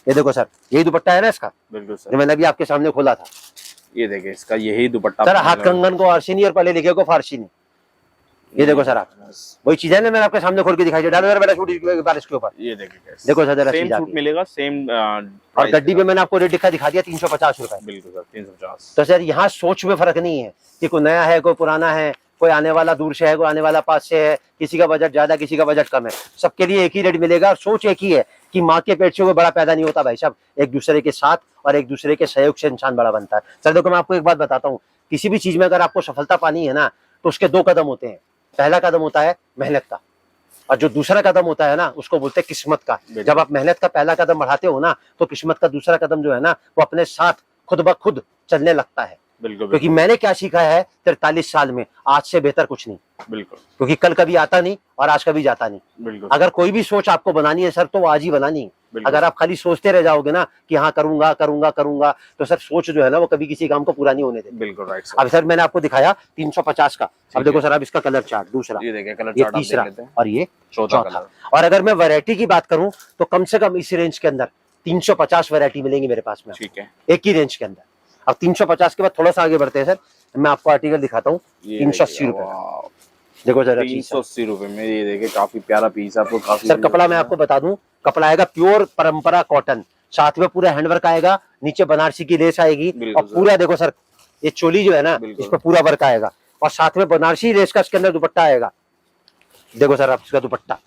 ये देखो सर, यही दुपट्टा है ना इसका, बिल्कुल जो सर। मैंने अभी आपके सामने खोला था। ये देखिए इसका यही दुपट्टा सर आपको हाथ मिलेगा। कंगन को फारसी नहीं और पढ़े लिखे को फारसी नहीं। ये देखो सर आप, वही चीज है ना मैंने आपके सामने खोल के दिखाई। डालो जरा सूट इसके ऊपर, ये देखिए देखो सर जरा सेम चीज सूट आती है। मिलेगा सेम और गड्डी पे मैंने आपको रेट दिखा दिया 350 रुपए। बिल्कुल सर 350। तो सर यहाँ सोच में फर्क नहीं है कि कोई नया है कोई पुराना है, कोई आने वाला दूर से है कोई आने वाला पास से है, किसी का बजट ज्यादा किसी का बजट कम है, सबके लिए एक ही रेट मिलेगा। और सोच एक ही है कि माँ के पेट से कोई बड़ा पैदा नहीं होता भाई साहब, एक दूसरे के साथ और एक दूसरे के सहयोग से इंसान बड़ा बनता है। सर देखो मैं आपको एक बात बताता हूँ, किसी भी चीज में अगर आपको सफलता पानी है ना तो उसके 2 कदम होते हैं। पहला कदम होता है मेहनत का, और जो दूसरा कदम होता है ना उसको बोलते हैं किस्मत का। जब आप मेहनत का पहला कदम बढ़ाते हो ना तो किस्मत का दूसरा कदम जो है ना वो अपने साथ खुद ब खुद चलने लगता है। बिल्कुल क्योंकि मैंने क्या सीखा है 43 साल में, आज से बेहतर कुछ नहीं। बिल्कुल क्योंकि कल कभी आता नहीं और आज कभी जाता नहीं। बिल्कुल अगर कोई भी सोच आपको बनानी है सर तो वो आज ही बनानी है। अगर आप खाली सोचते रह जाओगे ना कि हाँ करूंगा करूंगा करूंगा, तो सर सोच जो है ना वो कभी किसी काम को पूरा नहीं होने देती। बिल्कुल राइट अब सर मैंने आपको दिखाया 350 का। अब देखो सर आप इसका कलर चार्ट दूसरा, ये देखिए कलर ये चार्ट आप तीसरा देख लेते हैं। और ये चौथा चौथा। कलर। और अगर मैं वैरायटी की बात करूं तो कम से कम इस रेंज के अंदर 350 वैरायटी मिलेंगी मेरे पास में, ठीक है एक ही रेंज के अंदर। अब 350 के बाद थोड़ा सा आगे बढ़ते हैं सर, मैं आपको आर्टिकल दिखाता हूँ 380 रुपए। देखो जरा 380 रुपए में ये देखिए काफी प्यारा पीस आपको। काफी सर कपड़ा मैं आपको बता दूं, कपड़ा आएगा प्योर परंपरा कॉटन, साथ में पूरा हैंडवर्क आएगा, नीचे बनारसी की लेस आएगी और पूरा देखो सर ये चोली जो है ना इस पर पूरा वर्क आएगा और साथ में बनारसी लेस का इसके अंदर दुपट्टा आएगा। देखो सर आप इसका दुपट्टा,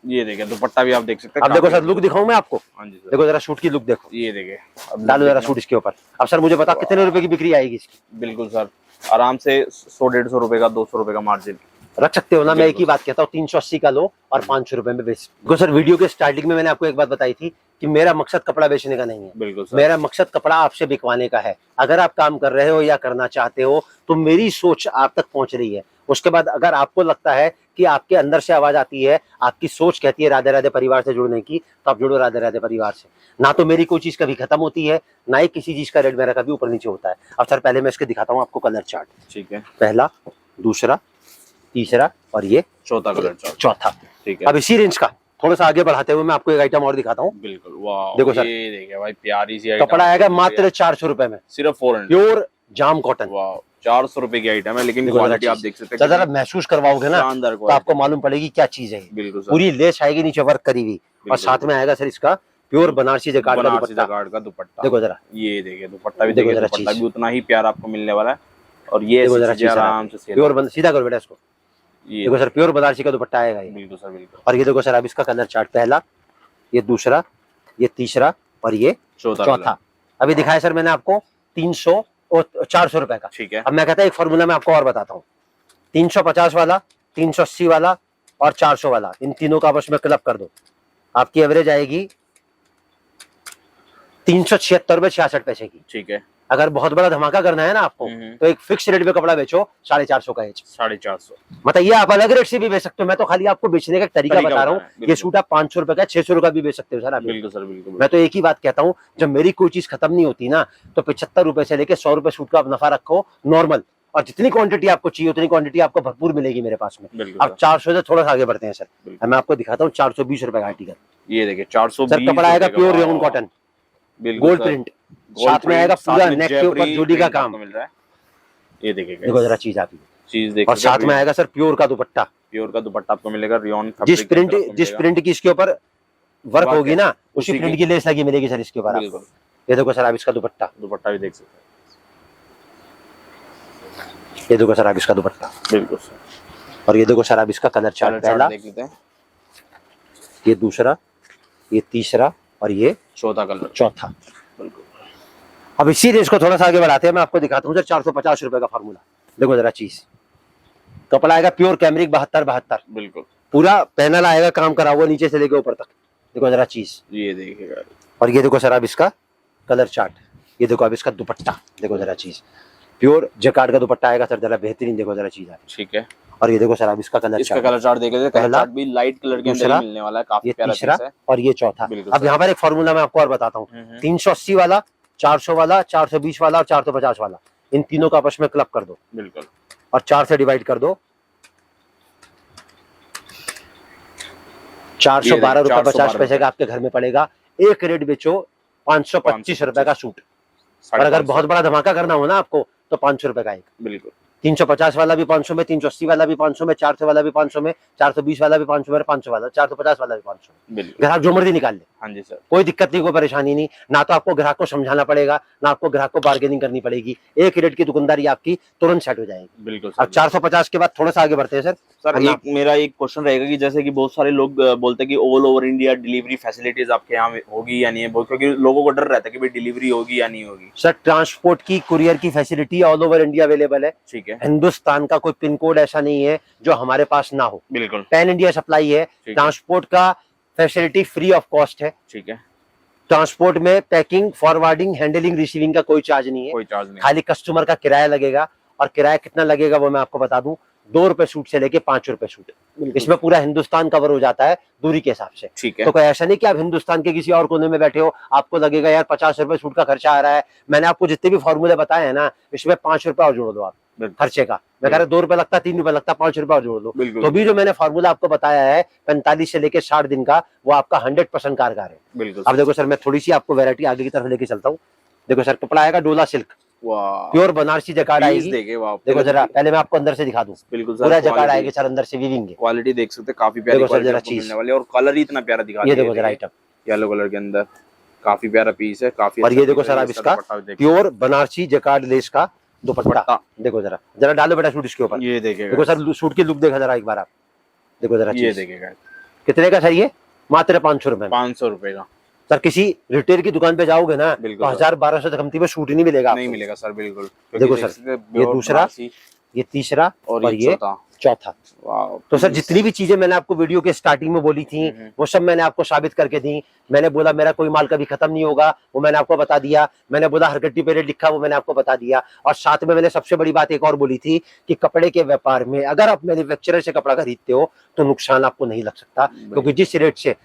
ये देखिए दुपट्टा भी आप देख सकते हैं। अब देखो सर लुक दिखाऊं मैं आपको। हाँ जी सर। देखो जरा सूट की लुक देखो, ये देखिए डालो जरा सूट इसके ऊपर। अब सर मुझे बता कितने रुपए की बिक्री आएगी इसकी? बिल्कुल सर आराम से 100 150 रुपए का 200 रुपए का मार्जिन। रख सकते हो ना। मैं बिल्कुल। एक ही बात कहता हूँ, 380 का लो और 500 रुपए में बेच। देखो सर, वीडियो के स्टार्टिंग में मैंने आपको एक बात बताई थी कि मेरा मकसद कपड़ा बेचने का नहीं है, बिल्कुल सर। मेरा मकसद कपड़ा आपसे बिकवाने का है। अगर आप काम कर रहे हो या करना चाहते हो तो मेरी सोच आप तक पहुंच रही है। उसके बाद अगर आपको लगता है कि आपके अंदर से आवाज आती है, आपकी सोच कहती है राधे राधे परिवार से जुड़ने की, तो आप जुड़ो राधे राधे परिवार से। ना तो मेरी कोई चीज कभी खत्म होती है, ना ही किसी चीज का रेट मेरा कभी ऊपर नीचे होता है। अब सर पहले मैं इसके दिखाता हूँ आपको कलर चार्ट। ठीक है, पहला, दूसरा, तीसरा और ये चौथा कलर चार्ट। चौथा। ठीक है, अब इसी रेंज का थोड़ा सा आगे बढ़ाते हुए मैं आपको एक आइटम और दिखाता हूँ। बिल्कुल। वाह, देखो सर, ये देखिए भाई, प्यारी सी आइटम। कपड़ा आएगा मात्र 400 रुपए में, सिर्फ 400। प्योर जाम कॉटन। वाह, 400 रुपए की आइटम है, लेकिन देखो जरा क्वालिटी आप चीज। देख सकते जरा हैं, महसूस करवाओगे ना शानदार तो आपको मालूम पड़ेगी क्या चीज है। बिल्कुल सर। पूरी लेस आएगी नीचे वर्क करी हुई, और बिल्कुल। साथ में आएगा सर इसका प्योर बनारसी जकार्ड का बनारसी दुपट्टा। जकार्ड का दुपट्टा। देखो जरा, ये देखिए दुपट्टा भी, देखो देखिए जरा दुपट्टा चीज। भी उतना ही प्यारा आपको मिलने वाला है। और ये देखो जरा चीजें चीज आराम से सेल। प्योर सीधा करो बेटा इसको। ये देखो सर, प्योर बनारसी का दुपट्टा आएगा ये। बिल्कुल सर, बिल्कुल। और ये देखो सर, अब इसका कलर चार्ट, पहला, ये दूसरा, ये तीसरा और ये चौथा। अभी दिखाया सर मैंने आपको 300 और 400 रुपए का। ठीक है, अब मैं कहता हूँ एक फॉर्मूला मैं आपको और बताता हूँ। 350 वाला, 380 वाला और 400 वाला, इन तीनों का आपस में क्लब कर दो, आपकी एवरेज आएगी 376 रुपए 66 पैसे की। ठीक है। अगर बहुत बड़ा धमाका करना है ना आपको, तो एक फिक्स रेट पे कपड़ा बेचो 450 का एच। 450। मतलब ये आप अलग रेट से भी बेच सकते हो, मैं तो खाली आपको बेचने का तरीका बता रहा हूँ। ये सूट आप 500 रुपए का, 600 रुपए का भी बेच सकते हो सर आप। बिल्कुल सर, बिल्कुल। मैं तो एक ही बात कहता हूँ, जब मेरी कोई चीज खत्म नहीं होती ना, तो 75 रुपए से लेके 100 रुपए सूट का आप नफा रखो नॉर्मल, और जितनी क्वांटिटी आपको चाहिए उतनी क्वांटिटी आपको भरपूर मिलेगी मेरे पास में। अब 400 से थोड़ा सा आगे बढ़ते हैं सर, मैं आपको दिखाता हूँ 420 रुपए का आर्टिकल। ये देखिए 420 सर कपड़ा आएगा pure rayon cotton, gold print, साथ में आएगा पूरा नेक के ऊपर जूड़ी का काम मिल रहा है। ये देखिए, देखो जरा चीज आती है, चीज देखिए। और साथ में आएगा सर प्योर का दुपट्टा। प्योर का दुपट्टा आपको मिलेगा, रियॉन जिस प्रिंट की इसके ऊपर वर्क होगी ना, उसी प्रिंट की लेस लगी मिलेगी सर इसके ऊपर आपको। ये देखो सर, आप इसका दुपट्टा भी देख सकते हैं। ये देखो सर, आप इसका दुपट्टा, बिल्कुल सर। और ये देखो सर, आप इसका कलर चार्ट, पहला, देख लेते हैं, ये दूसरा, ये तीसरा और ये चौथा कलर, चौथा। बिल्कुल। अब इसी रेंज को थोड़ा सा आगे बढ़ाते हैं, मैं आपको दिखाता हूँ सर 450 रुपए का फार्मूला। देखो जरा चीज, कपड़ा आएगा प्योर कैमरिक 72-72, बिल्कुल। पूरा पैनल आएगा काम करा हुआ नीचे से लेके ऊपर तक। देखो जरा चीज, ये देखिएगा। और ये देखो सर, आप इसका कलर चार्ट, ये देखो आप इसका दुपट्टा, देखो जरा चीज, प्योर जकार्ड का दुपट्टा आएगा सर, जरा बेहतरीन। देखो जरा चीज, ठीक है। और ये देखो सर, आप इसका कलर चार्ट देख लेते हैं। पहला भी लाइट कलर के अंदर मिलने वाला है, काफी प्यारा तीसरा पीस है, और ये चौथा। अब यहाँ पर एक फॉर्मूला मैं आपको और बताता हूँ, 380 वाला, 400 वाला, 420 वाला और 450 वाला, इन तीनों का आपस में क्लब कर दो, बिल्कुल, और 4 से डिवाइड कर दो। 412 रुपए 50 पैसे का आपके घर में पड़ेगा। एक रेट बेचो 525 रुपए का सूट, और अगर बहुत बड़ा धमाका करना हो ना आपको, तो 500 रुपए का एक। बिल्कुल। 350 वाला भी 500 में, 380 वाला भी 500 में, 400 वाला भी 500 में, 420 वाला भी 500 में, 500 वाला, 450 वाला भी 500 में। बिल्कुल। ग्राहक जो मर्जी निकाल ले, हाँ जी सर, कोई दिक्कत नहीं, कोई परेशानी नहीं। ना तो आपको ग्राहक को समझाना पड़ेगा, ना आपको ग्राहक को बार्गेनिंग करनी पड़ेगी। एक रेट की दुकानदारी आपकी तुरंत सेट हो जाएगी। बिल्कुल। अब 450 के बाद थोड़ा सा आगे बढ़ते हैं सर। मेरा एक क्वेश्चन रहेगा कि जैसे कि बहुत सारे लोग बोलते हैं कि all over India delivery facilities आपके यहाँ होगी या नहीं है, क्योंकि लोगों को डर रहता है कि भाई डिलीवरी होगी या नहीं होगी। सर ट्रांसपोर्ट की, कुरियर की facility all over India available है। ठीक है। हिंदुस्तान का कोई पिन कोड ऐसा नहीं है जो हमारे पास ना हो। बिल्कुल। पैन इंडिया सप्लाई है। ट्रांसपोर्ट का फैसिलिटी फ्री ऑफ कॉस्ट है। ठीक है। ट्रांसपोर्ट में पैकिंग, फॉरवर्डिंग, हैंडलिंग, रिसीविंग का कोई चार्ज नहीं है, कोई चार्ज नहीं, खाली कस्टमर का किराया लगेगा। और किराया कितना लगेगा वो मैं आपको बता दूं, 2 रुपए सूट से लेके 5 रुपए सूट, इसमें पूरा हिंदुस्तान कवर हो जाता है दूरी के हिसाब से। ठीक है। तो कोई ऐसा नहीं कि आप हिंदुस्तान के किसी और कोने में बैठे हो, आपको लगेगा यार 50 रुपए सूट का खर्चा आ रहा है। मैंने आपको जितने भी फॉर्मूले बताए हैं ना, इसमें 5 रुपए और जोड़ दो आप खर्चे का। मैं कह रहा 2 रुपए लगता, 3 रुपए लगता, 5 रुपए और जोड़ दो। तो भी जो मैंने फॉर्मूला आपको बताया है 45 से लेके 60 दिन का, वो आपका 100% कारगर है। बिल्कुल। अब देखो सर, मैं थोड़ी सी आपको वैरायटी आगे की तरफ लेके चलता हूँ। देखो सर, कपड़ा आएगा डोला सिल्क, प्योर बनारसी जकार्ड आएगी। देखो जरा, पहले मैं आपको अंदर से दिखा दूं। बिल्कुल पूरा जकार्ड आएगी सर, अंदर से वीविंग है। क्वालिटी देख सकते हैं, काफी प्यारी क्वालिटी मिलने वाली है, और कलर ही इतना प्यारा दिखा रही है। ये देखो जरा आइटम, येलो कलर के अंदर काफी प्यारा पीस है, काफी। और ये देखो सर, आप इसका प्योर बनारसी जकार्ड लेस का दुपट्टा, देखो जरा, जरा डालो बेटा सूट इसके ऊपर। ये देखिएगा। देखो सर, सूट की लुक देखा जरा एक बार आप, देखो जरा। ये देखिएगा, कितने का सर ये? मात्र 500 रुपए। 500 रुपए का। सर किसी रिटेल की दुकान पे जाओगे ना, तो 1000-1200 से कमती में सूट ही नहीं मिलेगा, नहीं मिलेगा सर। बिल्कुल। देखो सर, ये दूसरा, ये तीसरा और ये चौथा। वाह, तो सर जितनी भी चीजें मैंने आपको वीडियो के स्टार्टिंग में बोली थी वो सब मैंने आपको साबित करके दी। मैंने बोला मेरा कोई माल कभी खत्म नहीं होगा, वो मैंने आपको बता दिया। मैंने बोला हर गट्टी पे रेट लिखा, वो मैंने आपको बता दिया। और साथ में मैंने सबसे बड़ी बात एक और बोली थी कि कपड़े के व्यापार में अगर आप मैन्युफैक्चरर से कपड़ा खरीदते हो तो नुकसान आपको नहीं लग सकता, क्योंकि जिस रेट से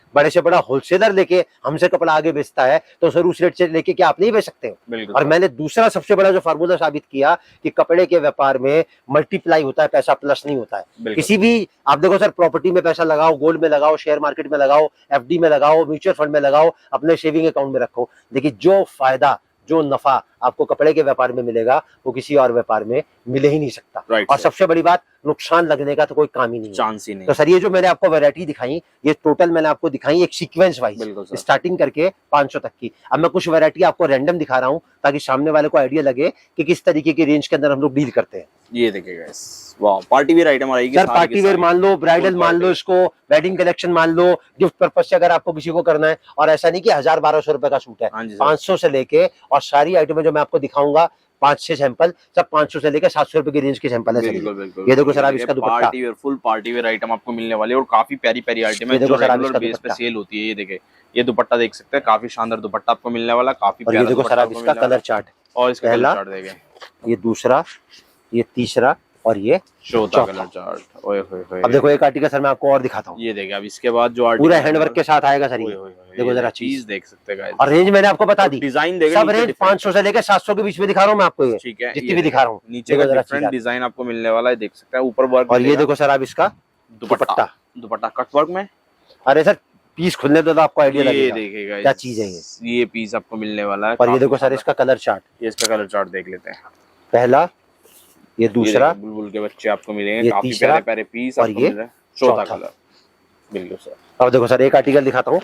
बड़ा होलसेलर लेके हमसे कपड़ा आगे बेचता है तो सर उस रेट से लेके क्या आप नहीं बेच सकते हो। और मैंने दूसरा सबसे बड़ा जो फार्मूला साबित किया कि कपड़े के व्यापार में मल्टीप्लाई होता है पैसा, प्लस नहीं होता है। किसी भी आप देखो सर, प्रॉपर्टी में पैसा लगाओ, गोल्ड में लगाओ, शेयर मार्केट में लगाओ, एफडी में लगाओ, म्यूचुअल फंड में लगाओ, अपने सेविंग अकाउंट में रखो, लेकिन जो फायदा जो नफा आपको कपड़े के व्यापार में मिलेगा वो किसी और व्यापार में मिले ही नहीं सकता। और सबसे बड़ी बात, नुकसान लगने का तो कोई काम ही नहीं है, चांस ही नहीं। तो सर ये जो मैंने आपको वैरायटी दिखाई, ये टोटल मैंने आपको दिखाई एक सीक्वेंस वाइज स्टार्टिंग करके 500 तक की। अब मैं कुछ वैरायटी आपको रैंडम दिखा रहा हूँ ताकि सामने वाले को आइडिया लगे कि किस तरीके की रेंज के अंदर हम लोग डील करते हैं। ये देखिएगा, वाह, पार्टी वेयर आइटम आएगी सर, पार्टी वेयर मान लो, ब्राइडल मान लो, इसको वेडिंग कलेक्शन मान लो, गिफ्ट पर्पज से अगर आपको किसी को करना है। और ऐसा नहीं कि 1000-1200 रुपए का सूट है, 500 से लेके, और सारी आइटमें जो मैं आपको दिखाऊंगा 5-6 सैंपल, सब 500 से लेकर 700 रुपए की रेंज की सैंपल है। ये देखो सर, आप इसका दुपट्टा, party wear, full party wear item आपको मिलने वाली है और काफी प्यारी प्यारी आइटम है जो रेगुलर बेस पे सेल होती है। ये देखिए, ये दुपट्टा देख सकते हैं, काफी शानदार दुपट्टा आपको मिलने वाला, काफी प्यारा। ये देखो सर, आप इसका कलर चार्ट, और इसका कलर चार्ट देखें, ये दूसरा, ये तीसरा और ये चौथा कलर चार्ट। ओए होए होए, अब देखो एक आर्टिकल सर मैं आपको और दिखाता हूँ। ये देखिए, अब इसके बाद जो आर्टिकल पूरा हैंडवर्क के साथ आएगा सर, ये देखो जरा चीज देख सकते हैं गाइस। और रेंज मैंने आपको बता दी, डिजाइन देखिए, सब रेंज 500 से लेकर 700 के बीच में दिखा रहा हूँ मैं आपको, ये ठीक है, जितनी भी दिखा रहा हूँ। नीचे का डिफरेंट डिजाइन आपको मिलने वाला है, देख सकते हैं, ऊपर वर्क। और ये देखो सर, आप इसका दुपट्टा कट वर्क में। अरे सर पीस खुलने दो तो आपको आइडिया लगेगा देखिएगा क्या चीज है ये पीस आपको मिलने वाला है। और ये देखो सर, इसका कलर चार्ट, ये इसका कलर चार्ट देख लेते हैं। पहला, ये दूसरा, बुलबुल के बच्चे आपको मिलेंगे, काफी प्यारे प्यारे पीस, और ये चौथा कलर। बिल्कुल सर। अब देखो सर, एक आर्टिकल दिखाता हूँ।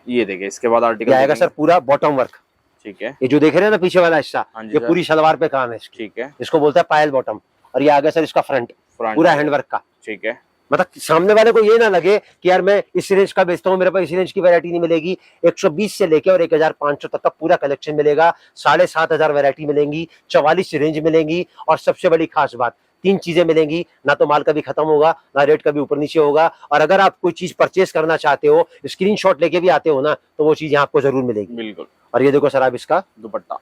ये देखिए, इसके बाद आर्टिकल आएगा सर पूरा बॉटम वर्क, ठीक है। ये जो देख रहे हैं ना पीछे वाला हिस्सा, ये पूरी सलवार पे काम है, ठीक है। इसको बोलते हैं पायल बॉटम। और ये आगे सर इसका फ्रंट पूरा हैंडवर्क का, ठीक है। मतलब सामने वाले को ये ना लगे कि यार मैं इस रेंज का बेचता हूँ, मेरे पास इस रेंज की वैरायटी नहीं मिलेगी। 120 से लेके और 1500 तक का पूरा कलेक्शन मिलेगा। 7500 वैरायटी मिलेंगी, 44 रेंज मिलेंगी। और सबसे बड़ी खास बात, 3 चीजें मिलेंगी, ना तो माल कभी खत्म होगा, ना रेट कभी ऊपर नीचे होगा। और अगर आप कोई चीज परचेस करना चाहते हो, स्क्रीनशॉट लेके भी आते हो ना, तो वो चीज यहाँ आपको जरूर मिलेगी। बिल्कुल। और ये देखो सर, आप इसका दुपट्टा,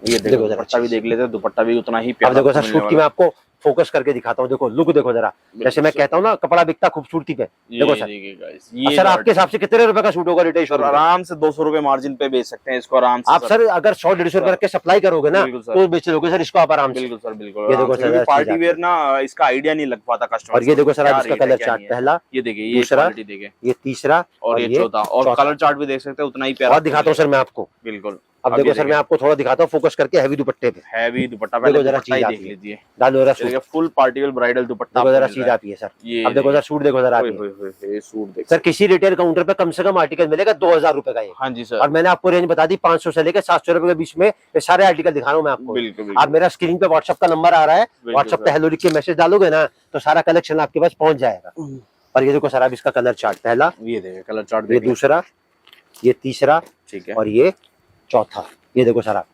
ये देखो दुपट्टा भी देख लेते हैं, दुपट्टा भी उतना ही प्यारा। अब देखो सर, शूट की मैं आपको फोकस करके दिखाता हूँ। देखो लुक देखो जरा, जैसे मैं कहता हूँ ना कपड़ा बिकता खूबसूरती पे। देखो सर, ये सर आपके हिसाब से कितने रुपए का सूट होगा रिटेल शोरूम? आराम से 200 रुपए मार्जिन पे बेच सकते हैं इसको आराम से। आप सर अगर 100-150 रुपए के सप्लाई करोगे ना तो बेच लोगे सर इसको आप आराम से। बिल्कुल सर, बिल्कुल। ये देखो सर, पार्टी वेयर ना, इसका आइडिया नहीं लग पाता कस्टमर। और ये देखो सर, आप इसका कलर चार्ट, पहला, ये देखिए, ये दूसरा, देखिए, ये तीसरा और ये चौथा। और कलर चार्ट भी देख सकते हैं, उतना ही प्यारा। और दिखाता हूँ सर मैं आपको। बिल्कुल। अब देखो सर, मैं आपको थोड़ा दिखाता हूँ फोकस करके हैवी दुपट्टे पे। हैवी दुपट्टा पहले जरा चीज देख लीजिए, डालो जरा suit, full party wear bridal दुपट्टा। देखो जरा चीज आती है सर। अब देखो सर सूट, देखो जरा ये सूट देख सर, किसी रिटेल काउंटर पे कम से कम आर्टिकल मिलेगा 2000 रुपए का ये। हाँ जी सर। और मैंने आपको रेंज बता दी 500 से लेकर 700 रुपए के बीच में ये सारे आर्टिकल दिखा रहा हूँ मैं आपको। बिल्कुल। आप मेरा स्क्रीन पे व्हाट्सएप का नंबर आ रहा है, व्हाट्सएप पे हेलो लिख के मैसेज डालोगे ना तो सारा कलेक्शन आपके पास पहुंच जाएगा। और ये देखो सर, आप इसका कलर चार्ट, पहला, ये देखिए कलर चार्ट, ये दूसरा, ये तीसरा, ठीक है, और ये चौथा। ये देखो सर, आप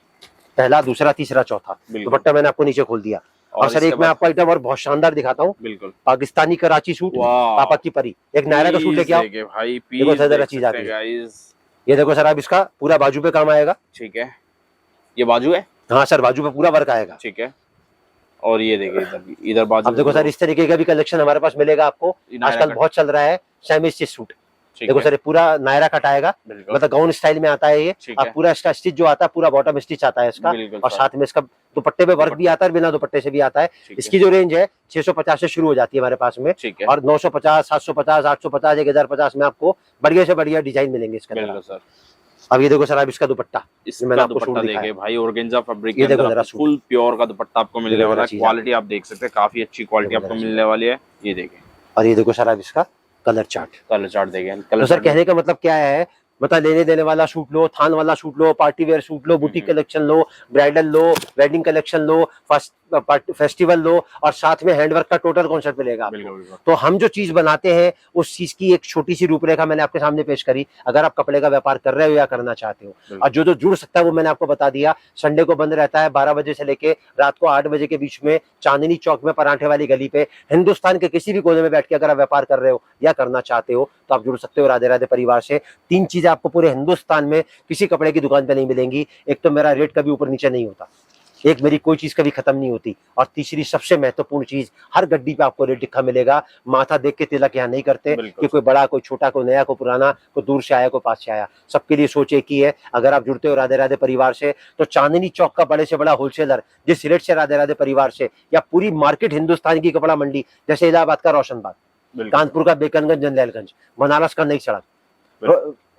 पहला, दूसरा, तीसरा, चौथा। दुपट्टा मैंने आपको नीचे खोल दिया। और सर एक मैं आपको आइटम और बहुत शानदार दिखाता हूँ। बिल्कुल। पाकिस्तानी कराची सूट, पापा की परी, एक नायरा का सूट लेके आओ। देखो सर जरा चीज आती है। ये देखो सर, आप इसका पूरा बाजू पे काम आएगा, ठीक है। ये बाजू है? हाँ सर, बाजू पे पूरा वर्क आएगा, ठीक है। और ये देखिए इधर बाजू। अब देखो सर, इस तरीके का भी कलेक्शन हमारे पास मिलेगा आपको। आजकल बहुत चल रहा है सेमी स्टिच सूट। देखो सर, पूरा नायरा कट आएगा, मतलब गाउन स्टाइल में आता है ये। और पूरा इसका स्टिच जो आता है, पूरा बॉटम स्टिच आता है इसका। और साथ में इसका दुपट्टे पे वर्क भी आता है, बिना दुपट्टे से भी आता है। इसकी जो रेंज है 650 से शुरू हो जाती है हमारे पास में, और 950, 750, 850, 1050 में आपको बढ़िया से बढ़िया डिजाइन मिलेंगे इसके अंदर। अब ये देखो सर, आप इसका दुपट्टा, मैंने आपको सूट देखिए भाई, ऑर्गेन्जा फैब्रिक के अंदर फुल प्योर का दुपट्टा आपको मिलने वाला है। क्वालिटी आप देख सकते हैं, काफी अच्छी क्वालिटी आपको मिलने वाली है। ये देखिए, और ये देखो सर, आप इसका कलर चार्ट देखिए। तो सर कहने का मतलब क्या है मतलब लेने देने वाला सूट लो, थान वाला सूट लो, पार्टी वेयर सूट लो, बुटीक कलेक्शन लो, ब्राइडल लो, वेडिंग कलेक्शन लो, फेस्टिवल लो, और साथ में हैंडवर्क का टोटल कॉन्सेप्ट मिलेगा आपको। तो हम जो चीज बनाते हैं उस चीज की एक छोटी सी रूपरेखा मैंने आपके सामने पेश करी। अगर आप कपड़े का व्यापार कर रहे हो या करना चाहते हो, और जो जो जुड़ सकता है वो मैंने आपको बता दिया। संडे को बंद रहता है 12 बजे से लेके रात को 8 बजे के बीच में, चांदनी चौक में परांठे वाली गली पे। हिंदुस्तान के किसी भी कोने में बैठ के अगर आप व्यापार कर रहे हो या करना चाहते हो तो आप जुड़ सकते हो राधे राधे परिवार से। 3 चीजें आपको पूरे हिंदुस्तान में किसी कपड़े की दुकान पे नहीं मिलेंगी। एक तो मेरा रेट कभी ऊपर नीचे नहीं होता, एक मेरी कोई चीज कभी खत्म नहीं होती, और तीसरी सबसे महत्वपूर्ण चीज, हर गड्डी पे आपको रेट लिखा मिलेगा। माथा देख के तिलक यहाँ नहीं करते कि कोई बड़ा, कोई छोटा, कोई नया, कोई पुराना, कोई दूर से आया, कोई पास से आया। सबके लिए सोच एक ही है। अगर आप जुड़ते हो राधे राधे परिवार से तो चांदनी चौक का बड़े से बड़ा होलसेलर जिस रेट से राधे राधे परिवार से, या पूरी मार्केट हिंदुस्तान की कपड़ा मंडी, जैसे इलाहाबाद का रोशनबाग, कानपुर का बेकनगंज जंदैलगंज, बनारस का नई सड़क,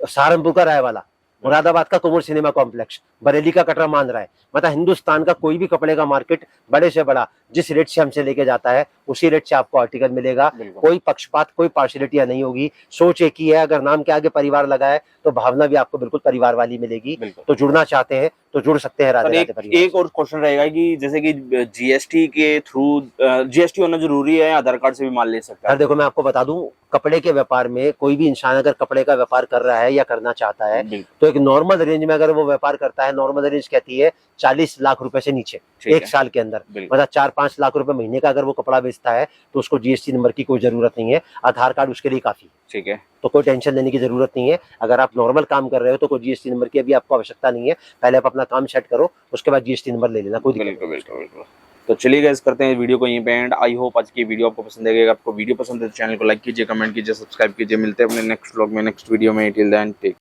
सहारनपुर का रायवाला, मुरादाबाद का कुमुर सिनेमा कॉम्प्लेक्स, बरेली का कटरा मान रहा है, मतलब हिंदुस्तान का कोई भी कपड़े का मार्केट बड़े से बड़ा जिस रेट से हमसे लेके जाता है उसी रेट से आपको आर्टिकल मिलेगा। कोई पक्षपात, कोई पार्शियलिटी नहीं होगी। सोच एक ही है, अगर नाम के आगे परिवार लगा है तो भावना भी आपको बिल्कुल परिवार वाली मिलेगी। तो जुड़ना चाहते हैं तो जुड़ सकते हैं राधे राधे परिवार। एक और क्वेश्चन रहेगा कि जैसे कि जीएसटी के थ्रू, जीएसटी होना जरूरी है, आधार कार्ड से भी माल ले सकता है? देखो मैं आपको बता दूं, कपड़े के व्यापार में कोई भी इंसान अगर कपड़े का व्यापार कर रहा है या करना चाहता है तो एक नॉर्मल रेंज में अगर वो व्यापार करता है, नॉर्मल रेंज कहती है 40 लाख रुपए से नीचे एक साल के अंदर, मतलब 4-5 लाख रुपए महीने का अगर वो कपड़ा बेचता है तो उसको जीएसटी नंबर की कोई जरूरत नहीं है। आधार कार्ड उसके लिए काफी, ठीक है, तो कोई टेंशन लेने की जरूरत नहीं है। अगर आप नॉर्मल काम कर रहे हो तो कोई जीएसटी नंबर की अभी आपको आवश्यकता नहीं है। पहले आप अपना काम सेट करो, उसके बाद जीएसटी नंबर ले लेना, कोई दिक्कत नहीं। तो चलिए गाइस, करते हैं वीडियो को यहीं पे एंड। आई होप आज की वीडियो आपको पसंद आएगी। आपको वीडियो पसंद है तो चैनल को लाइक कीजिए, कमेंट कीजिए, सब्सक्राइब कीजिए। मिलते हैं अपने नेक्स्ट व्लॉग में, नेक्स्ट वीडियो में। Till then take